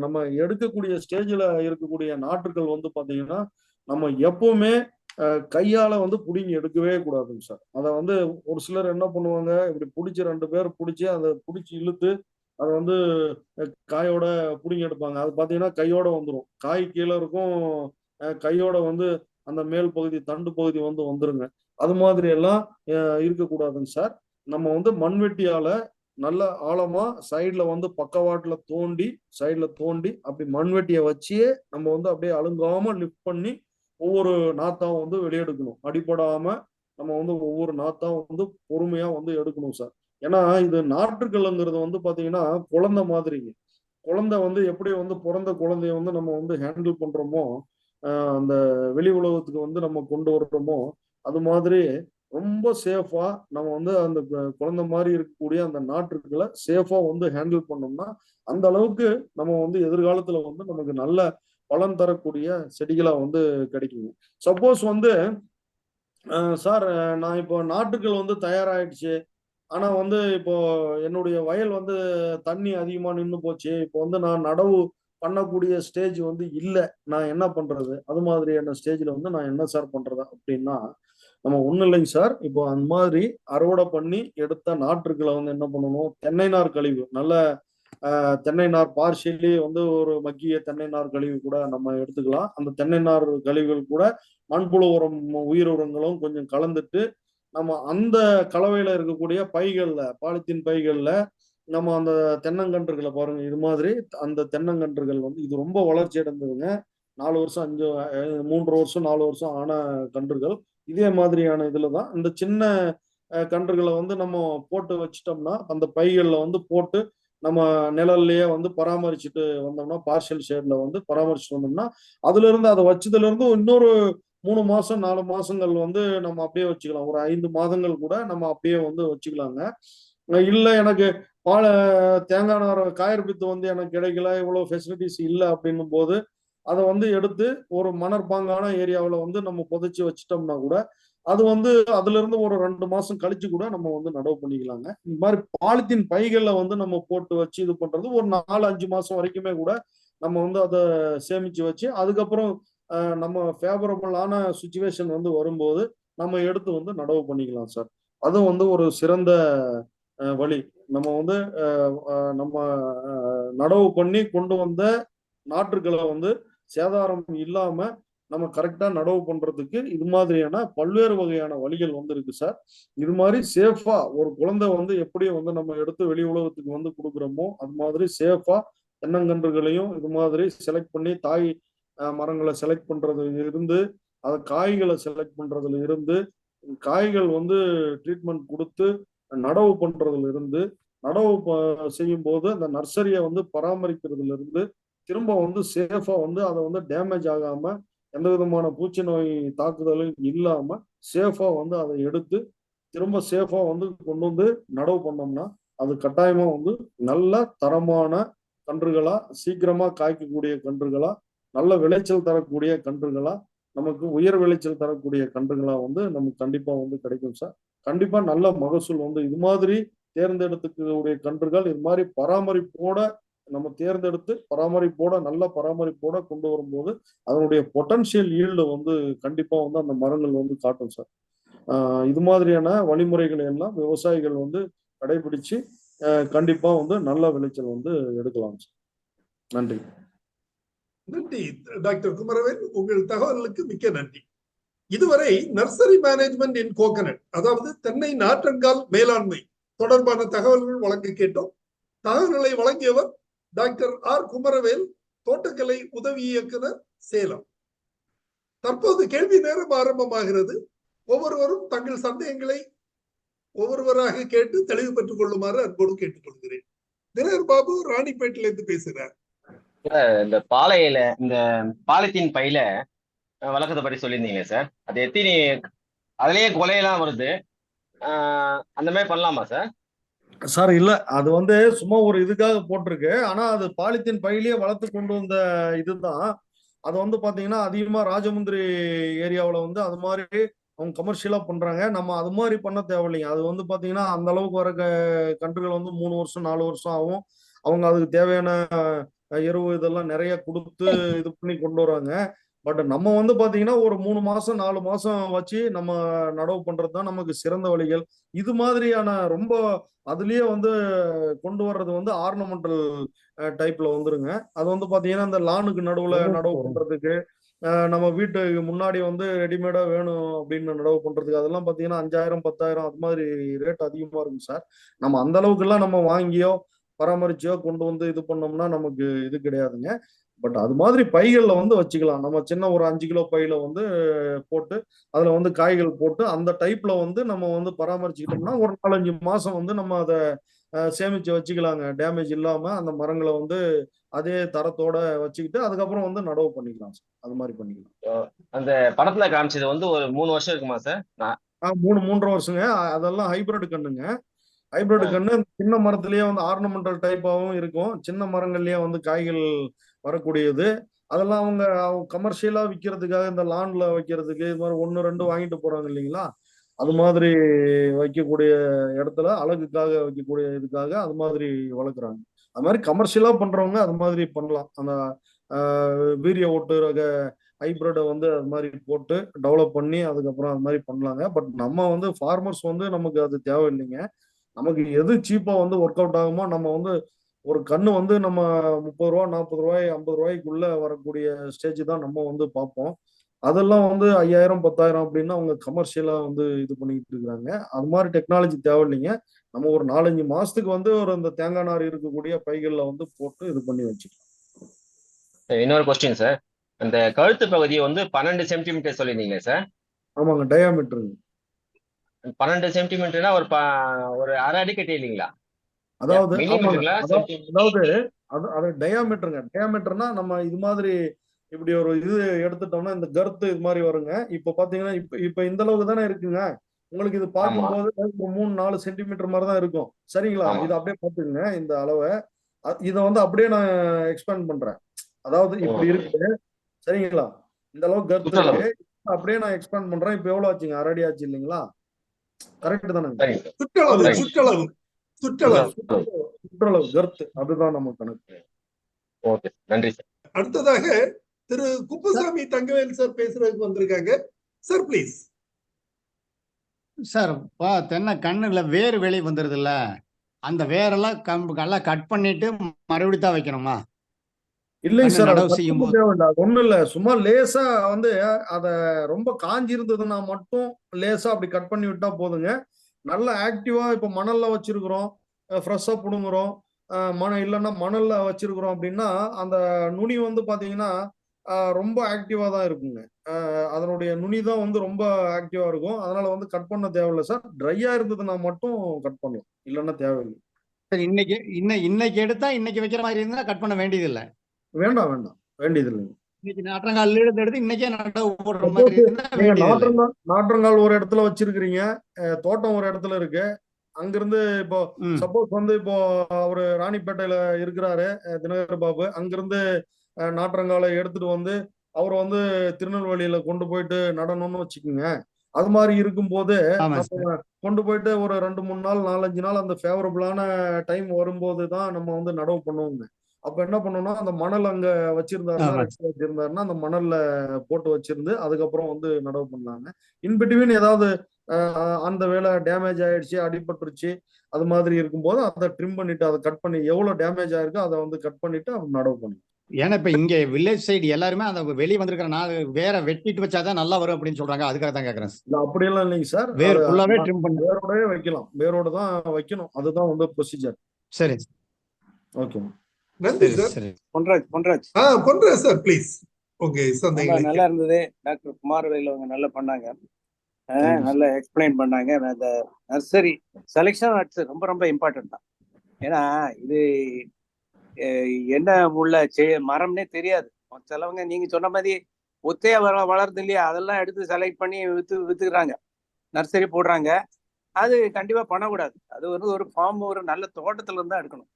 நம்ம எடுக்கக்கூடிய ஸ்டேஜ்ல இருக்கக்கூடிய நாற்றுகள் வந்து பாத்தீங்கன்னா நம்ம எப்பவுமே கையால வந்து புடுங்கி எடுக்கவே கூடாதுங்க சார். அதை வந்து ஒரு சிலர் என்ன பண்ணுவாங்க, இப்படி பிடிச்சி 2 பேர் பிடிச்சி அதை பிடிச்சி இழுத்து அதை வந்து காயோட புடுங்கி எடுப்பாங்க. அது பாத்தீங்கன்னா கையோட வந்துடும். காய் கீழே இருக்கும், கையோட வந்து அந்த மேல் பகுதி தண்டு பகுதி வந்து வந்துருங்க. அது மாதிரி எல்லாம் இருக்கக்கூடாதுங்க சார். நம்ம வந்து மண்வெட்டியால நல்ல ஆழமா சைடுல வந்து பக்கவாட்டுல தோண்டி அப்படி மண்வெட்டியை வச்சே நம்ம வந்து அப்படியே அழுங்காம லிஃப்ட் பண்ணி ஒவ்வொரு நாத்தாவும் வந்து வெளியெடுக்கணும். அடிபடாம நம்ம வந்து ஒவ்வொரு நாத்தாவும் வந்து பொறுமையா வந்து எடுக்கணும் சார். ஏன்னா இது நாற்றுக்கள்ங்கிறது வந்து பாத்தீங்கன்னா குழந்தை மாதிரிங்க. குழந்தை வந்து எப்படி வந்து பிறந்த குழந்தைய வந்து நம்ம வந்து ஹேண்டில் பண்றோமோ, அந்த வெளி உலகத்துக்கு வந்து நம்ம கொண்டு வர்றோமோ, அது மாதிரி ரொம்ப சேஃபா நம்ம வந்து அந்த குழந்தை மாதிரி இருக்கக்கூடிய அந்த நாற்றுக்களை சேஃபா வந்து ஹேண்டில் பண்ணோம்னா அந்த அளவுக்கு நம்ம வந்து எதிர்காலத்துல வந்து நமக்கு நல்ல பலன் தரக்கூடிய செடிகளா வந்து கிடைக்குங்க. சப்போஸ் வந்து சார் நான் இப்போ நாற்றுக்கள் வந்து தயாராயிடுச்சு. ஆனா வந்து இப்போ என்னுடைய வயல் வந்து தண்ணி அதிகமா நின்னு போச்சு. இப்போ வந்து நான் நடவு பண்ணக்கூடிய ஸ்டேஜ் வந்து இல்ல. நான் என்ன பண்றது? அது மாதிரியான ஸ்டேஜ்ல வந்து நான் என்ன சார் பண்றது? அப்படின்னா, நம்ம ஒண்ணும் இல்லைங்க சார். இப்போ அந்த மாதிரி அறுவடை பண்ணி எடுத்த நாற்றுக்கள வந்து என்ன பண்ணணும்? தென்னை நார் கழிவு. நல்ல தென்னை நார் பார்ஷியலி வந்து ஒரு மக்கிய தென்னை நார் கழிவு கூட நம்ம எடுத்துக்கலாம். அந்த தென்னை நார் கழிவுகள் கூட மண்புழு உரம், உயிர் உரங்களும் கொஞ்சம் கலந்துட்டு நம்ம அந்த கலவையில இருக்கக்கூடிய பைகள்ல பாலித்தீன் பைகள்ல நம்ம அந்த தென்னங்கன்றுகளை பாருங்க. இது மாதிரி அந்த தென்னங்கன்றுகள் வந்து இது ரொம்ப வளர்ச்சி அடைந்ததுங்க. 4 வருஷம் 3 வருஷம் 4 வருஷம் ஆன கன்றுகள். இதே மாதிரியான இதுலதான் இந்த சின்ன கன்றுகளை வந்து நம்ம போட்டு வச்சிட்டோம்னா அந்த பைகள்ல வந்து போட்டு நம்ம நிழல்லயே வந்து பராமரிச்சுட்டு வந்தோம்னா பார்ஷியல் ஷேட்ல வந்து பராமரிச்சுட்டு வந்தோம்னா அதுல இருந்து அதை வச்சதுல இருந்து இன்னொரு 3 மாசம் 4 மாசங்கள் வந்து நம்ம அப்படியே வச்சுக்கலாம். ஒரு 5 மாதங்கள் கூட நம்ம அப்படியே வந்து வச்சுக்கலாங்க. இல்ல எனக்கு பால தேங்காய் நார் காயற்பித்து வந்து எனக்கு கிடைக்கல, இவ்வளவு ஃபெசிலிட்டிஸ் இல்ல அப்படின்னும் போது அதை வந்து எடுத்து ஒரு மணற்பாங்கான ஏரியாவில் வந்து நம்ம புதைச்சி வச்சிட்டோம்னா கூட அது வந்து அதுல இருந்து ஒரு 2 மாசம் கழிச்சு கூட நம்ம வந்து நடவு பண்ணிக்கலாங்க. இந்த மாதிரி பாலித்தீன் பைகள்ல வந்து நம்ம போட்டு வச்சு இது பண்றது ஒரு 4-5 மாசம் வரைக்குமே கூட நம்ம வந்து அதை சேமிச்சு வச்சு அதுக்கப்புறம் நம்ம ஃபேவரபிளான சுச்சுவேஷன் வந்து வரும்போது நம்ம எடுத்து வந்து நடவு பண்ணிக்கலாம் சார். அதுவும் வந்து ஒரு சிறந்த வழி. நம்ம வந்து நம்ம நடவு பண்ணி கொண்டு வந்த நாற்றுக்களை வந்து சேதாரம் இல்லாம நம்ம கரெக்டா நடவு பண்றதுக்கு இது மாதிரியான பல்வேறு வகையான வழிகள் வந்து இருக்கு சார். இது மாதிரி சேஃபா ஒரு குழந்தை வந்து எப்படி வந்து நம்ம எடுத்து வெளி உலகத்துக்கு வந்து கொடுக்குறோமோ அது மாதிரி சேஃபா தென்னங்கன்றுகளையும் இது மாதிரி செலக்ட் பண்ணி தாய் மரங்களை செலக்ட் பண்றதுல இருந்து அதை காய்களை செலக்ட் பண்றதுல இருந்து காய்கள் வந்து ட்ரீட்மெண்ட் கொடுத்து நடவு பண்றதுல இருந்து நடவு செய்யும் போது அந்த நர்சரியை வந்து பராமரிக்கிறதுல இருந்து திரும்ப வந்து சேஃபா வந்து அதை வந்து டேமேஜ் ஆகாம எந்த விதமான பூச்சி நோய் தாக்குதலும் இல்லாம சேஃபா வந்து அதை எடுத்து திரும்ப சேஃபா வந்து கொண்டு வந்து நடவு பண்ணோம்னா அது கட்டாயமா வந்து நல்ல தரமான கன்றுகளா சீக்கிரமா காய்க்கக்கூடிய கன்றுகளா நல்ல விளைச்சல் தரக்கூடிய கன்றுகளா நமக்கு உயர் விளைச்சல் தரக்கூடிய கன்றுகளா வந்து நமக்கு கண்டிப்பா வந்து கிடைக்கும் சார். கண்டிப்பா நல்ல மகசூல் வந்து இது மாதிரி தேர்ந்தெடுத்துக்கூடிய கன்றுகள் இது மாதிரி பராமரிப்போட நம்ம தேர்ந்தெடுத்து நல்ல பராமரிப்போட கொண்டு வரும்போது அதனுடைய பொட்டன்ஷியல் ஈல்டு வந்து கண்டிப்பா வந்து அந்த மரங்கள் வந்து காட்டும் சார். இது மாதிரியான வழிமுறைகளை எல்லாம் விவசாயிகள் வந்து கடைபிடிச்சு கண்டிப்பா வந்து நல்ல விளைச்சல் வந்து எடுக்கலாம் சார். நன்றி. நன்றி டாக்டர் குமரவேல், உங்கள் தகவல்களுக்கு மிக்க நன்றி. இதுவரை நர்சரி மேனேஜ்மெண்ட் இன் கோகனட், அதாவது தென்னை நாற்றங்கால் மேலாண்மை தொடர்பான தகவல்கள் வழங்க கேட்டோம். தகவல்களை வழங்கியவர் டாக்டர் ஆர் குமரவேல், தோட்டக்கலை உதவி இயக்குனர், சேலம். தற்போது கேள்வி நேரம் ஆரம்பமாகிறது. ஒவ்வொருவரும் தங்கள் சந்தேகங்களை ஒவ்வொருவராக கேட்டு தெளிவு பெற்றுக் கொள்ளுமாறு அன்போடு கேட்டுக்கொள்கிறேன். தினகர் பாபு ராணிப்பேட்டிலிருந்து பேசுகிறார். இந்த பாலையில இந்த பாலித்தீன் பையில வளர்க்கறத பற்றி சொல்லியிருந்தீங்க சார். அது எத்தனை அதுலயே கொலையெல்லாம் வருது, அந்த மாதிரி பண்ணலாமா சார்? சார் இல்ல, அது வந்து சும்மா ஒரு இதுக்காக போட்டிருக்கு. ஆனா அது பாலித்தீன் பையிலேயே வளர்த்து கொண்டு வந்த இதுதான். அது வந்து பாத்தீங்கன்னா அதிகமா ராஜமுந்திரி ஏரியாவில் வந்து அது மாதிரி அவங்க கமர்ஷியலா பண்றாங்க. நம்ம அது மாதிரி பண்ண தேவையில்லைங்க. அது வந்து பாத்தீங்கன்னா அந்த அளவுக்கு வர கன்றுகள் வந்து 3 வருஷம் 4 வருஷம் ஆகும். அவங்க அதுக்கு தேவையான எருவு இதெல்லாம் நிறைய கொடுத்து இது பண்ணி கொண்டு வராங்க. பட் நம்ம வந்து பாத்தீங்கன்னா ஒரு 3 மாசம் 4 மாசம் வச்சு நம்ம நடவு பண்றது தான் நமக்கு சிறந்த வழிகள். இது மாதிரியான ரொம்ப அதுலயே வந்து கொண்டு வர்றது வந்து ஆர்னமெண்டல் டைப்ல வந்துருங்க. அது வந்து பாத்தீங்கன்னா இந்த லானுக்கு நடுவுல நடவு பண்றதுக்கு, நம்ம வீட்டுக்கு முன்னாடி வந்து ரெடிமேடா வேணும் அப்படின்னு நடவு பண்றதுக்கு அதெல்லாம் பாத்தீங்கன்னா 5000 10,000 அது மாதிரி ரேட் அதிகமா இருக்கும் சார். நம்ம அந்த அளவுக்கு எல்லாம் நம்ம வாங்கியோ பராமரிச்சோ கொண்டு வந்து இது பண்ணோம்னா நமக்கு இது கிடையாதுங்க. பட் அது மாதிரி பைகள்ல வந்து வச்சுக்கலாம். நம்ம சின்ன ஒரு 5 கிலோ பையில வந்து போட்டு அதுல வந்து காய்கள் போட்டு அந்த டைப்ல வந்து நம்ம வந்து பராமரிச்சுக்கிட்டோம்னா ஒரு 4-5 மாசம் வந்து நம்ம அதை சேமிச்சு வச்சுக்கலாங்க. டேமேஜ் இல்லாம அந்த மரங்களை வந்து அதே தரத்தோட வச்சுக்கிட்டு அதுக்கப்புறம் வந்து நடவு பண்ணிக்கலாம் சார். அது மாதிரி பண்ணிக்கலாம். அந்த படத்துல காமிச்சது வந்து ஒரு 3 வருஷம் இருக்குமா சார்? 3.5 வருஷங்க. அதெல்லாம் ஹைபிரிட் கண்ணுங்க. ஹைபிரிட் கண்ணு சின்ன மரத்திலேயே வந்து ஆர்னமெண்டல் டைப்பாகவும் இருக்கும். சின்ன மரங்கள்லயே வந்து காய்கள் வரக்கூடியது. அதெல்லாம் அவங்க கமர்ஷியலா விற்கிறதுக்காக இந்த லான்ல வைக்கிறதுக்கு இது மாதிரி 1 2 வாங்கிட்டு போறாங்க இல்லைங்களா? அது மாதிரி வைக்கக்கூடிய இடத்துல அழகுக்காக வைக்கக்கூடிய இதுக்காக அது மாதிரி வளர்க்குறாங்க. அது மாதிரி கமர்ஷியலா பண்றவங்க அது மாதிரி பண்ணலாம். அந்த வீரிய ஓட்டு ரக ஹைபிரிட்டை வந்து அது மாதிரி போட்டு டெவலப் பண்ணி அதுக்கப்புறம் அது மாதிரி பண்ணலாங்க. பட் நம்ம வந்து ஃபார்மர்ஸ் வந்து நமக்கு அது தேவையில்லைங்க. நமக்கு எது சீப்பா வந்து ஒர்க் அவுட் ஆகுமோ நம்ம வந்து ஒரு கண்ணு வந்து நம்ம 30 ரூபா 40 ரூபாய் 50 ரூபாய்க்குள்ள வரக்கூடிய ஸ்டேஜ் தான் நம்ம வந்து பார்ப்போம். அதெல்லாம் வந்து 5000 10,000 அப்படின்னா அவங்க கமர்ஷியலா வந்து இது பண்ணிக்கிட்டு இருக்காங்க. அது மாதிரி டெக்னாலஜி தேவையில்லைங்க. நம்ம ஒரு 4-5 மாசத்துக்கு வந்து ஒரு அந்த தேங்காய் நார் இருக்கக்கூடிய பைகள்ல வந்து போட்டு இது பண்ணி வச்சுக்கலாம். இன்னொரு கொஸ்டின் சார். அந்த கழுத்து பகுதியை வந்து 12 சென்டிமீட்டர் சொல்லியிருந்தீங்க சார். ஆமாங்க, டயாமீட்டருங்க. 12 சென்டிமீட்டர்னா ஒரு அரை அடி கட்டி இல்லைங்களா? அதாவது மில்லிமீட்டருங்களா? அது டயாமீட்டருங்க. டயாமீட்டர்னா நம்ம இது மாதிரி இப்படி ஒரு இது எடுத்துட்டோம்னா இந்த கர்த்து இது மாதிரி வருங்க. இப்ப பாத்தீங்கன்னா இப்ப இந்த அளவுக்கு தானே இருக்குங்க. உங்களுக்கு இது பார்க்கும்போது 3-4 சென்டிமீட்டர் மாதிரி தான் இருக்கும். சரிங்களா? இது அப்படியே பார்த்துக்குங்க இந்த அளவை. இதை வந்து அப்படியே நான் எக்ஸ்பேண்ட் பண்றேன். அதாவது இப்படி இருக்கு சரிங்களா? இந்த அளவுக்கு கர்த்து இருக்கு. அப்படியே நான் எக்ஸ்பேண்ட் பண்றேன். இப்ப எவ்வளவு ஆச்சுங்க? அரை அடி ஆச்சு இல்லைங்களா? கரெக்ட் தானே? சுற்றளவு கர்த்து அதுதான் நம்ம கணக்கு. ஓகே, நன்றி சார். அடுத்ததாக திரு குப்புசாமி தங்கவேல் சார் பேசுறதுக்கு வந்திருக்காங்க. Sir please. சார் தென்னை கண்ணுல வேறு வெளி வந்துருது இல்ல, அந்த வேரெல்லாம் நல்லா கட் பண்ணிட்டு மறுபடியும் தான் வைக்கணுமா? இல்லைங்க சார், ஒண்ணும் இல்ல. சும்மா லேசா வந்து அத ரொம்ப காஞ்சி இருந்ததுன்னா மட்டும் லேசா அப்படி கட் பண்ணி விட்டா போதுங்க. நல்ல ஆக்டிவா இப்ப மணல்ல வச்சிருக்கிறோம், ஃப்ரெஷ்ஷா புடுங்குறோம், இல்லைன்னா மணல்ல வச்சிருக்கிறோம் அப்படின்னா அந்த நுனி வந்து பாத்தீங்கன்னா ரொம்ப ஆக்டிவா தான் இருக்குங்க. அதனுடைய நுனி தான் வந்து ரொம்ப ஆக்டிவா இருக்கும். அதனால வந்து கட் பண்ண தேவையில்லை சார். ட்ரையா இருந்ததுன்னா மட்டும் கட் பண்ணலாம், இல்லைன்னா தேவையில்லை. சரி, இன்னைக்கு எடுத்தா இன்னைக்கு வைக்கிற மாதிரி இருந்தா கட் பண்ண வேண்டியது இல்லை. வேண்டாம் வேண்டியது இல்லைங்க. இன்னைக்கு நாற்றங்கால் எடுத்து இன்னைக்கே நடவு போடுற மாதிரி நாற்றங்கால் ஒரு இடத்துல வச்சிருக்கிறீங்க, தோட்டம் ஒரு இடத்துல இருக்கு. அங்கிருந்து இப்போ சப்போஸ் வந்து இப்போ அவரு ராணிப்பேட்டையில இருக்கிறாரு தினகர் பாபு, அங்கிருந்து நாற்றங்காலை எடுத்துட்டு வந்து அவர் வந்து திருநெல்வேலியில கொண்டு போயிட்டு நடணும்னு வச்சுக்கோங்க. அது மாதிரி இருக்கும்போது ஆமா சார். நம்ம கொண்டு போயிட்டு ஒரு 2-3 நாள் 4-5 நாள் அந்த ஃபேவரபிளான டைம் வரும்போது தான் நம்ம வந்து நடவு பண்ணுவோங்க. அப்ப என்ன பண்ணணும்னா அந்த மணல் அங்க வச்சிருந்தாருன்னா ஆமா ரெட்டி வச்சிருந்தாருன்னா அந்த மணல்ல போட்டு வச்சிருந்து அதுக்கப்புறம் வந்து நடவு பண்ணாங்க. இன்பிட்வீன் ஏதாவது அந்த வேலை டேமேஜ் ஆயிடுச்சு, அடிபட்டுருச்சு, அது மாதிரி இருக்கும்போது அதை ட்ரிம் பண்ணிட்டு அதை கட் பண்ணி எவ்வளவு டேமேஜ் ஆயிருக்கோ அதை வந்து கட் பண்ணிட்டு அவங்க நடவு பண்ணுவோம். ஏன்னா இப்ப இங்க வில்லேஜ் சைடு எல்லாருமே அந்த வெளியே வந்திருக்கிற நாள் வேற வெட்டிட்டு வச்சாதான் நல்லா வரும் அப்படின்னு சொல்றாங்க. அதுக்காக தான் கேக்குறேன் சார். இல்ல அப்படியெல்லாம் இல்லைங்க சார். வேர் அது ஃபுல்லாவே ட்ரிம் பண்ண. வேரோடவே வைக்கலாம். வேரோட தான் வைக்கணும். அதுதான் வந்து ப்ரொசீஜர். சரி ஓகே. நன்றி சரி சார். சரி. பொன்ராஜ் பொன்ராஜ் சார் ப்ளீஸ் உங்க ரொம்ப சந்தேகங்களை நல்லா இருந்தது. டாக்டர் குமாரவேல் அவங்க நல்லா பண்ணாங்க. Thank you, நல்லா எக்ஸ்பிளைன் பண்ணாங்க. அந்த நர்சரி செலெக்ஷன் ரொம்ப ரொம்ப இம்பார்ட்டன்ட் தான். ஏன்னா இது என்ன உள்ள மரம்னே தெரியாது. சிலவங்க நீங்க சொன்ன மாதிரி ஒத்தையா வளருது இல்லையா, அதெல்லாம் எடுத்து செலக்ட் பண்ணி வித்துக்கிறாங்க, நர்சரி போடுறாங்க. அது கண்டிப்பா பண்ணக்கூடாது. அது வந்து ஒரு ஃபார்ம், ஒரு நல்ல தோட்டத்துல இருந்தா எடுக்கணும்.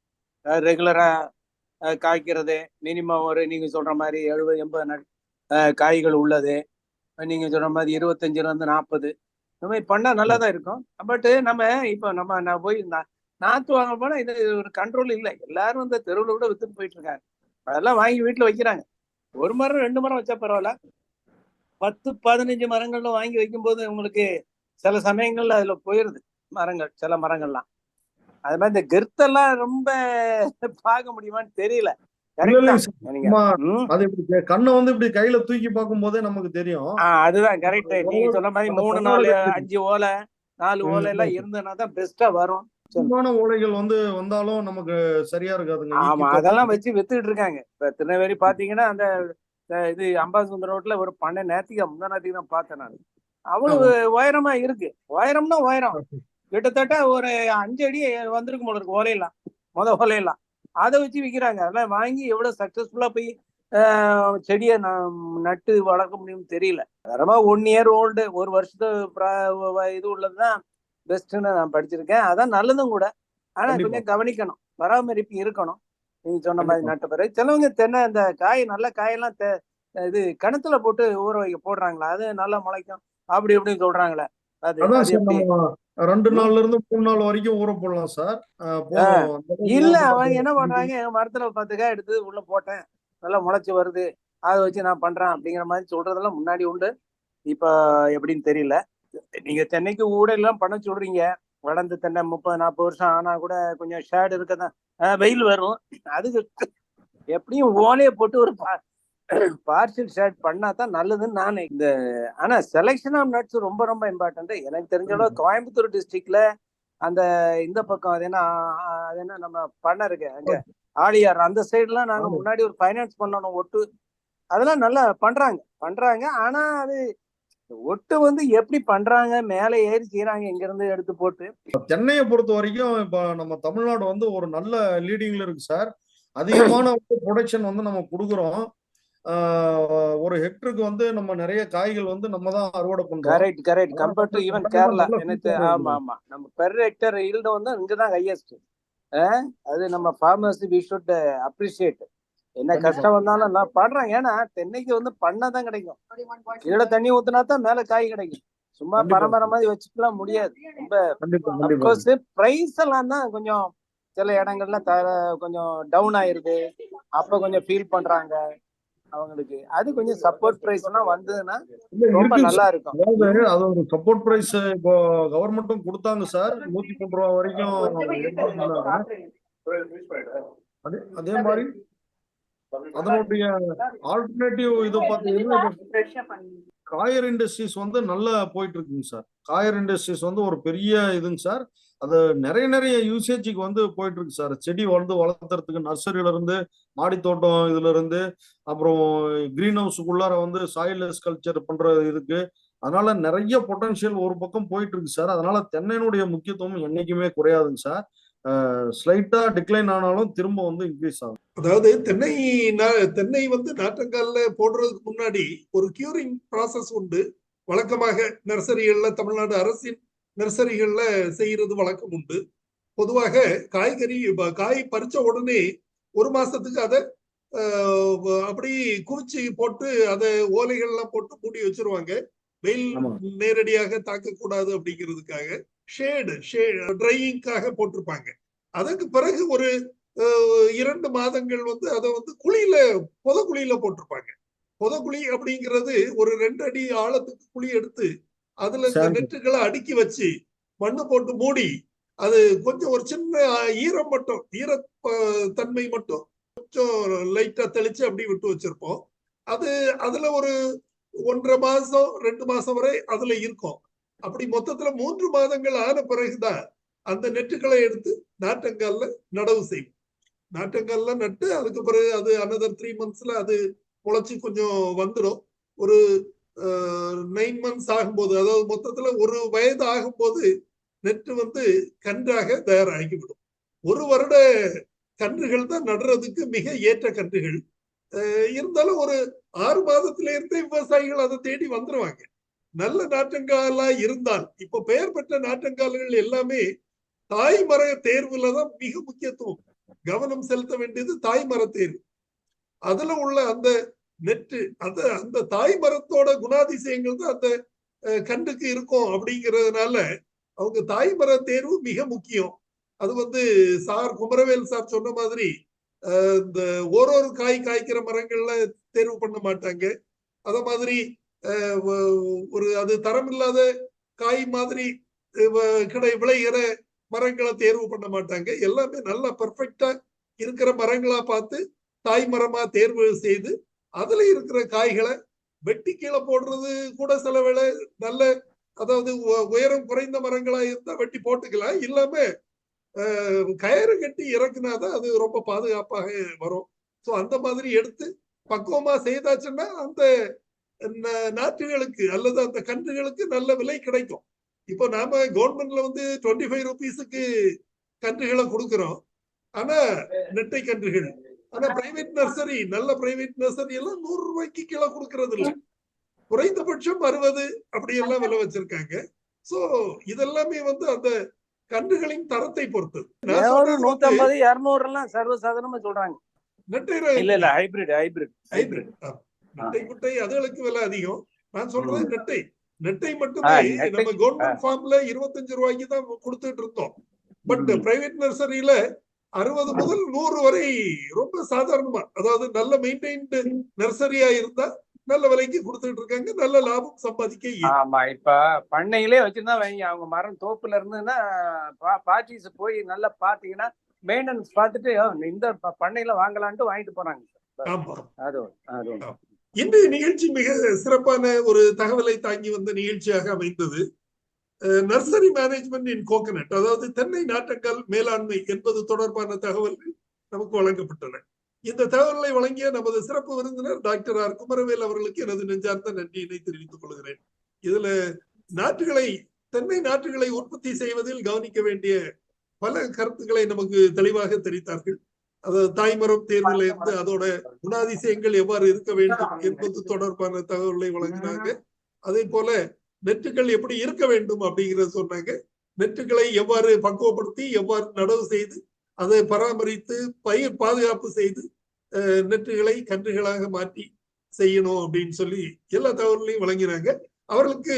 ரெகுலரா காய்க்கிறது, மினிமம் ஒரு நீங்க சொல்ற மாதிரி 70-80 காய்கள் உள்ளது. நீங்க சொல்ற மாதிரி 25-40 இந்த மாதிரி பண்ணா நல்லா தான் இருக்கும். பட் நம்ம இப்ப நான் போய் நாத்து வாங்க போனா இது ஒரு கண்ட்ரோல் இல்லை. எல்லாரும் இந்த தெருவில் கூட வித்துட்டு போயிட்டு இருக்காங்க. அதெல்லாம் வாங்கி வீட்டுல வைக்கிறாங்க. 1 மரம் 2 மரம் வச்சா பரவாயில்ல, 10-15 மரங்கள்ல வாங்கி வைக்கும்போது உங்களுக்கு சில சமயங்கள்ல அதுல போயிருது மரங்கள், சில மரங்கள்லாம். அது மாதிரி இந்த கெர்த்தெல்லாம் ரொம்ப பார்க்க முடியுமான்னு தெரியல. அது இப்படி கண்ணை வந்து இப்படி கையில தூக்கி பார்க்கும் போதே நமக்கு தெரியும். அதுதான் கரெக்ட். நீங்க சொன்ன மாதிரி 3-4-5 ஓலை 4 ஓலை எல்லாம் இருந்ததுன்னா தான் பெஸ்டா வரும். ஓலைகள் வந்து வந்தாலும் நமக்கு சரியா இருக்காதுங்க. ஆமா, அதெல்லாம் வச்சு வித்துக்கிட்டு இருக்காங்க. இப்ப திருநெல்வேலி பாத்தீங்கன்னா அந்த இது அம்பாசுந்தரம் ரோட்ல ஒரு பண்ணை முந்தா நேத்திக்கு தான் பார்த்தேன் நான். அவ்வளவு உயரமா இருக்கு. உயரம்னா உயரம் கிட்டத்தட்ட ஒரு 5 அடி வந்திருக்கும் போல இருக்கு ஓலையெல்லாம், ஓலையெல்லாம் அதை வச்சு விற்கிறாங்க. அதெல்லாம் வாங்கி எவ்வளவு சக்சஸ்ஃபுல்லா போய் செடியை நட்டு வளர்க்க முடியும்னு தெரியல. தரமா 1 இயர் ஓல்டு, 1 வருஷத்து இது உள்ளதுதான் பெஸ்ட்னு நான் படிச்சிருக்கேன். அதான் நல்லதும் கூட. ஆனா கொஞ்சம் கவனிக்கணும், பராமரிப்பு இருக்கணும். நீங்க சொன்ன மாதிரி நட்ட பிறகு சிலவங்க தென்னை இந்த காய் நல்ல காயெல்லாம் இது கிணத்துல போட்டு ஊற வைக்க போடுறாங்களா, அது நல்லா முளைக்கும் அப்படி இப்படின்னு சொல்றாங்களே. அது 2 நாள்ல இருந்து 3 நாள் வரைக்கும் ஊற போடலாம் சார். இல்ல அவங்க என்ன பண்றாங்க, எங்க மரத்துல 10 காய் எடுத்து உள்ள போட்டேன், நல்லா முளைச்சு வருது, அதை வச்சு நான் பண்றேன் அப்படிங்கிற மாதிரி சொல்றதெல்லாம் முன்னாடி உண்டு. இப்ப எப்படின்னு தெரியல. நீங்க தென்னைக்கு ஊடெல்லாம் பண்ண சொல்றீங்க. வளர்ந்து தென்னை 30-40 வருஷம் ஆனா கூட கொஞ்சம் ஷேடு இருக்கதான், வெயில் வரும். அதுக்கு எப்படியும் ஓலையை போட்டு ஒரு பார்ஷியல் ஷேட் பண்ணா தான் நல்லதுன்னு நானே. ஆனா செலெக்ஷன் ஆஃப் நட்ஸ் ரொம்ப ரொம்ப இம்பார்ட்டன்ட். எனக்கு தெரிஞ்ச அளவு கோயம்புத்தூர் டிஸ்ட்ரிக்ட்ல அந்த இந்த பக்கம் அது என்ன நம்ம பண்ண இருக்கு அங்க ஆழியார் அந்த சைடுலாம் நாங்க முன்னாடி ஒரு ஃபைனான்ஸ் பண்ணணும் ஒட்டு, அதெல்லாம் நல்லா பண்றாங்க. ஆனா அது ஒட்டு வந்து எப்படி பண்றாங்க, மேலே ஏறி செய்யறாங்க இங்க இருந்து எடுத்து போட்டு. தென்னையை பொறுத்த வரைக்கும் இப்ப நம்ம தமிழ்நாடு வந்து ஒரு நல்ல லீடிங்ல இருக்கு சார். அதிகமான ப்ரொடக்ஷன் வந்து நம்ம கொடுக்குறோம். ஒரு ஹெக்டருக்கு வந்து நம்ம நிறைய காய்கள் வந்து நம்ம தான் அறுவடை பண்றோம். Correct compared to even Kerala. எனக்கு ஆமா நம்ம பெர் ஹெக்டர் ஈல்ட் வந்து இங்கதான் ஹையஸ்ட். அது நம்ம ஃபார்மர்ஸ் வி ஷுட் அப்ரிஷியேட். என்ன கஷ்டம் வந்தாலும் நான் பண்றாங்க. ஏன்னா தென்னைக்கு வந்து பண்ணாதான் கிடைக்கும். கீழே தண்ணி ஊத்துனா தான் மேல காய் கிடைக்கும். சும்மா பரம்பரை மாதிரி வச்சுக்கலாம் முடியாது. ரொம்ப பிரைஸ் எல்லாம் தான் கொஞ்சம் சில இடங்கள்ல கொஞ்சம் டவுன் ஆயிருது. அப்ப கொஞ்சம் ஃபீல் பண்றாங்க அவங்களுக்கு. அது கொஞ்சம் சப்போர்ட் பிரைஸ் எல்லாம் வந்ததுன்னா ரொம்ப நல்லா இருக்கும். அது ஒரு சப்போர்ட் பிரைஸ் இப்போ கவர்மெண்ட்டும் கொடுத்தாங்க சார். 103 ரூபா வரைக்கும். அதே மாதிரி அதனுடைய ஆல்டர்னேட்டிவ் இது பாத்தீங்கன்னா காயர் இண்டஸ்ட்ரீஸ் வந்து நல்லா போயிட்டு இருக்குங்க சார். காயர் இண்டஸ்ட்ரீஸ் வந்து ஒரு பெரிய இதுங்க சார். அது நிறைய யூசேஜுக்கு வந்து போயிட்டு இருக்கு சார். செடி வந்து வளர்த்துறதுக்கு நர்சரியில இருந்து, மாடி தோட்டம் இதுல இருந்து, அப்புறம் கிரீன் ஹவுஸுக்குள்ளார வந்து சாயில்லெஸ் கல்ச்சர் பண்ற இதுக்கு. அதனால நிறைய பொட்டன்ஷியல் ஒரு பக்கம் போயிட்டு இருக்கு சார். அதனால தென்னையினுடைய முக்கியத்துவம் என்னைக்குமே குறையாதுங்க சார். ஸ்லைட்டா டிக்ளைன் ஆனாலும் திரும்ப வந்து இன்க்ரீஸ் ஆகும். அதாவது தென்னை வந்து நாற்றங்கால்ல போடுறதுக்கு முன்னாடி ஒரு கியூரிங் ப்ராசஸ் உண்டு. வழக்கமாக நர்சரிகள்ல, தமிழ்நாடு அரசின் நர்சரிகள்ல செய்யறது வழக்கம் உண்டு. பொதுவாக காய் பறிச்ச உடனே 1 மாசத்துக்கு அதை அப்படி குறிச்சி போட்டு அதை ஓலைகள்லாம் போட்டு மூடி வச்சிருவாங்க. வெயில் ஆமா. நேரடியாக தாக்கக்கூடாது அப்படிங்கிறதுக்காக ட்ரையிங்காக போட்டிருப்பாங்க. அதற்கு பிறகு ஒரு 2 மாதங்கள் வந்து அதை வந்து புதக்குழியில போட்டிருப்பாங்க. புதக்குழி அப்படிங்கிறது ஒரு 2 அடி ஆழத்துக்கு குழி எடுத்து அதுல இந்த சரி. நெட்டுகளை அடுக்கி வச்சு மண்ணு போட்டு மூடி அது கொஞ்சம் ஒரு சின்ன ஈரம் மட்டும் தன்மை மட்டும் கொஞ்சம் லைட்டா தெளிச்சு அப்படி விட்டு வச்சிருப்போம். அதுல ஒரு 1.5 மாசம் 2 மாசம் வரை அதுல இருக்கும். அப்படி மொத்தத்துல 3 மாதங்கள் ஆன பிறகுதான் அந்த நெட்டுகளை எடுத்து நாற்றங்கால்ல நடவு செய்வோம். நாற்றங்கால்ல நட்டு அதுக்கு பிறகு அது another 3 monthsல அது முளைச்சு கொஞ்சம் வந்துடும். ஒரு 9 months ஆகும்போது, அதாவது மொத்தத்துல 1 வயது ஆகும்போது நெட்டு வந்து கன்றாக தயாராகிவிடும். 1 வருட கன்றுகள் தான் நடுறதுக்கு மிக ஏற்ற கன்றுகள். இருந்தாலும் ஒரு 6 மாதத்தில இருந்தே விவசாயிகள் அதை தேடி வந்துருவாங்க. நல்ல நாற்றங்காலா இருந்தால், இப்ப பெயர் பெற்ற நாற்றங்கால்கள் எல்லாமே தாய்மர தேர்வுல தான் மிக முக்கியத்துவம். கவனம் செலுத்த வேண்டியது தாய்மர தேர்வு. அதுல உள்ள அந்த நெட்டு அந்த தாய் மரத்தோட குணாதிசயங்கள் தான் அந்த கன்றுக்கு இருக்கும் அப்படிங்கிறதுனால அவங்க தாய்மர தேர்வு மிக முக்கியம். அது வந்து குமரவேல் சார் சொன்ன மாதிரி இந்த ஒரு காய் காய்க்கிற மரங்கள்ல தேர்வு பண்ண மாட்டாங்க. அத மாதிரி ஒரு அது தரமில்லாத காய் மாதிரி விளைகிற மரங்களை தேர்வு பண்ண மாட்டாங்க. எல்லாமே நல்லா பெர்ஃபெக்டா இருக்கிற மரங்களா பார்த்து தாய் மரமா தேர்வு செய்து அதுல இருக்கிற காய்களை வெட்டி கீழே போடுறது கூட சில வேளை நல்ல, அதாவது உயரம் குறைந்த மரங்களா இருந்தா வெட்டி போட்டுக்கலாம். இல்லாம கயிறு கட்டி இறக்குனாதான் அது ரொம்ப பாதுகாப்பாக வரும். சோ அந்த மாதிரி எடுத்து பக்குவமா செய்தாச்சுன்னா அந்த நாற்றுகளுக்கு அல்லது அந்த கன்றுகளுக்கு நல்ல விலை கிடைக்கும். இப்போ நாம கவர்மெண்ட்ல வந்து 25 ரூபீஸுக்கு கன்றுகளை கொடுக்கிறோம். ஆனா நெட்டை கன்றுகள். ஆனா நல்ல பிரைவேட் நர்சரி எல்லாம் 100 ரூபாய்க்கு கீழே கொடுக்கறது இல்ல. குறைந்தபட்சம் 60 அப்படி எல்லாம் விலை வச்சிருக்காங்க. சோ இதெல்லாமே வந்து அந்த கன்றுகளின் தரத்தை பொறுத்தது. 150 200 எல்லாம் சர்வசாதாரணமா சொல்றாங்க. இல்ல ஹைபிரிட் நெட்டை குட்டை அதுகளுக்கு விலை அதிகம். நான் சொல்றது நெட்டை மட்டுமே நம்ம கவர்மெண்ட் ஃபார்ம்ல 25 ரூபாய்க்கு தான் கொடுத்துட்டு இருந்தோம். பட் பிரைவேட் நர்சரியில 60 முதல் 100 வரை ரொம்ப சாதாரணமா, அதாவது நல்ல மெயின்டைன்டு நர்சரியா இருந்தா நல்ல விலைக்கு கொடுத்துட்டு இருக்காங்க. நல்ல லாபம் சம்பாதிக்க. ஆமா, இப்ப பண்ணையிலே வச்சிருந்தா வைங்க, அவங்க மரம் தோப்புல இருந்துன்னா பாட்டிஸ் போய் நல்லா பாத்தீங்கன்னா மெயின்டெனன்ஸ் பார்த்துட்டு இந்த பண்ணையில வாங்கலான்ட்டு வாங்கிட்டு போறாங்க. ஆமா, அது இன்றைய நிகழ்ச்சி மிக சிறப்பான ஒரு தகவலை தாங்கி வந்த நிகழ்ச்சியாக அமைந்தது. நர்சரி மேனேஜ்மெண்ட் இன் கோகனட், அதாவது தென்னை நாற்றங்கால் மேலாண்மை என்பது தொடர்பான தகவல்கள் நமக்கு வழங்கப்பட்டன. இந்த தகவல்களை வழங்கிய நமது சிறப்பு விருந்தினர் டாக்டர் ஆர் குமரவேல் அவர்களுக்கு எனது நெஞ்சார்ந்த நன்றியினை தெரிவித்துக் கொள்கிறேன். இதுல தென்னை நாற்றுகளை உற்பத்தி செய்வதில் கவனிக்க வேண்டிய பல கருத்துக்களை நமக்கு தெளிவாக தெரிவித்தார்கள். அதாவது தாய்மரம் தேர்வுல இருந்து அதோட குணாதிசயங்கள் எவ்வாறு இருக்க வேண்டும் என்பது தொடர்பான தகவல்களை வழங்கினாங்க. அதே போல நெட்டுகள் எப்படி இருக்க வேண்டும் அப்படிங்கிறத சொன்னாங்க. நெட்டுகளை எவ்வாறு பக்குவப்படுத்தி எவ்வாறு நடவு செய்து அதை பராமரித்து பயிர் பாதுகாப்பு செய்து நெட்டுகளை கன்றுகளாக மாற்றி செய்யணும் அப்படின்னு சொல்லி எல்லா தகவல்களையும் வழங்கினாங்க. அவர்களுக்கு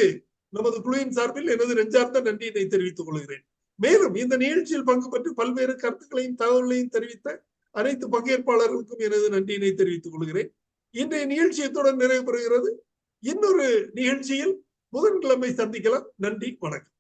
நமது குழுவின் சார்பில் எனது நெஞ்சார்ந்த நன்றியினை தெரிவித்துக் கொள்கிறேன். மேலும் இந்த நிகழ்ச்சியில் பங்கு பெற்று பல்வேறு கருத்துக்களையும் தகவல்களையும் தெரிவித்த அனைத்து பங்கேற்பாளர்களுக்கும் எனது நன்றியினை தெரிவித்துக் கொள்கிறேன். இன்றைய நிகழ்ச்சியத்துடன் நிறைவு பெறுகிறது. இன்னொரு நிகழ்ச்சியில் புதன்கிழமை சந்திக்கலாம். நன்றி, வணக்கம்.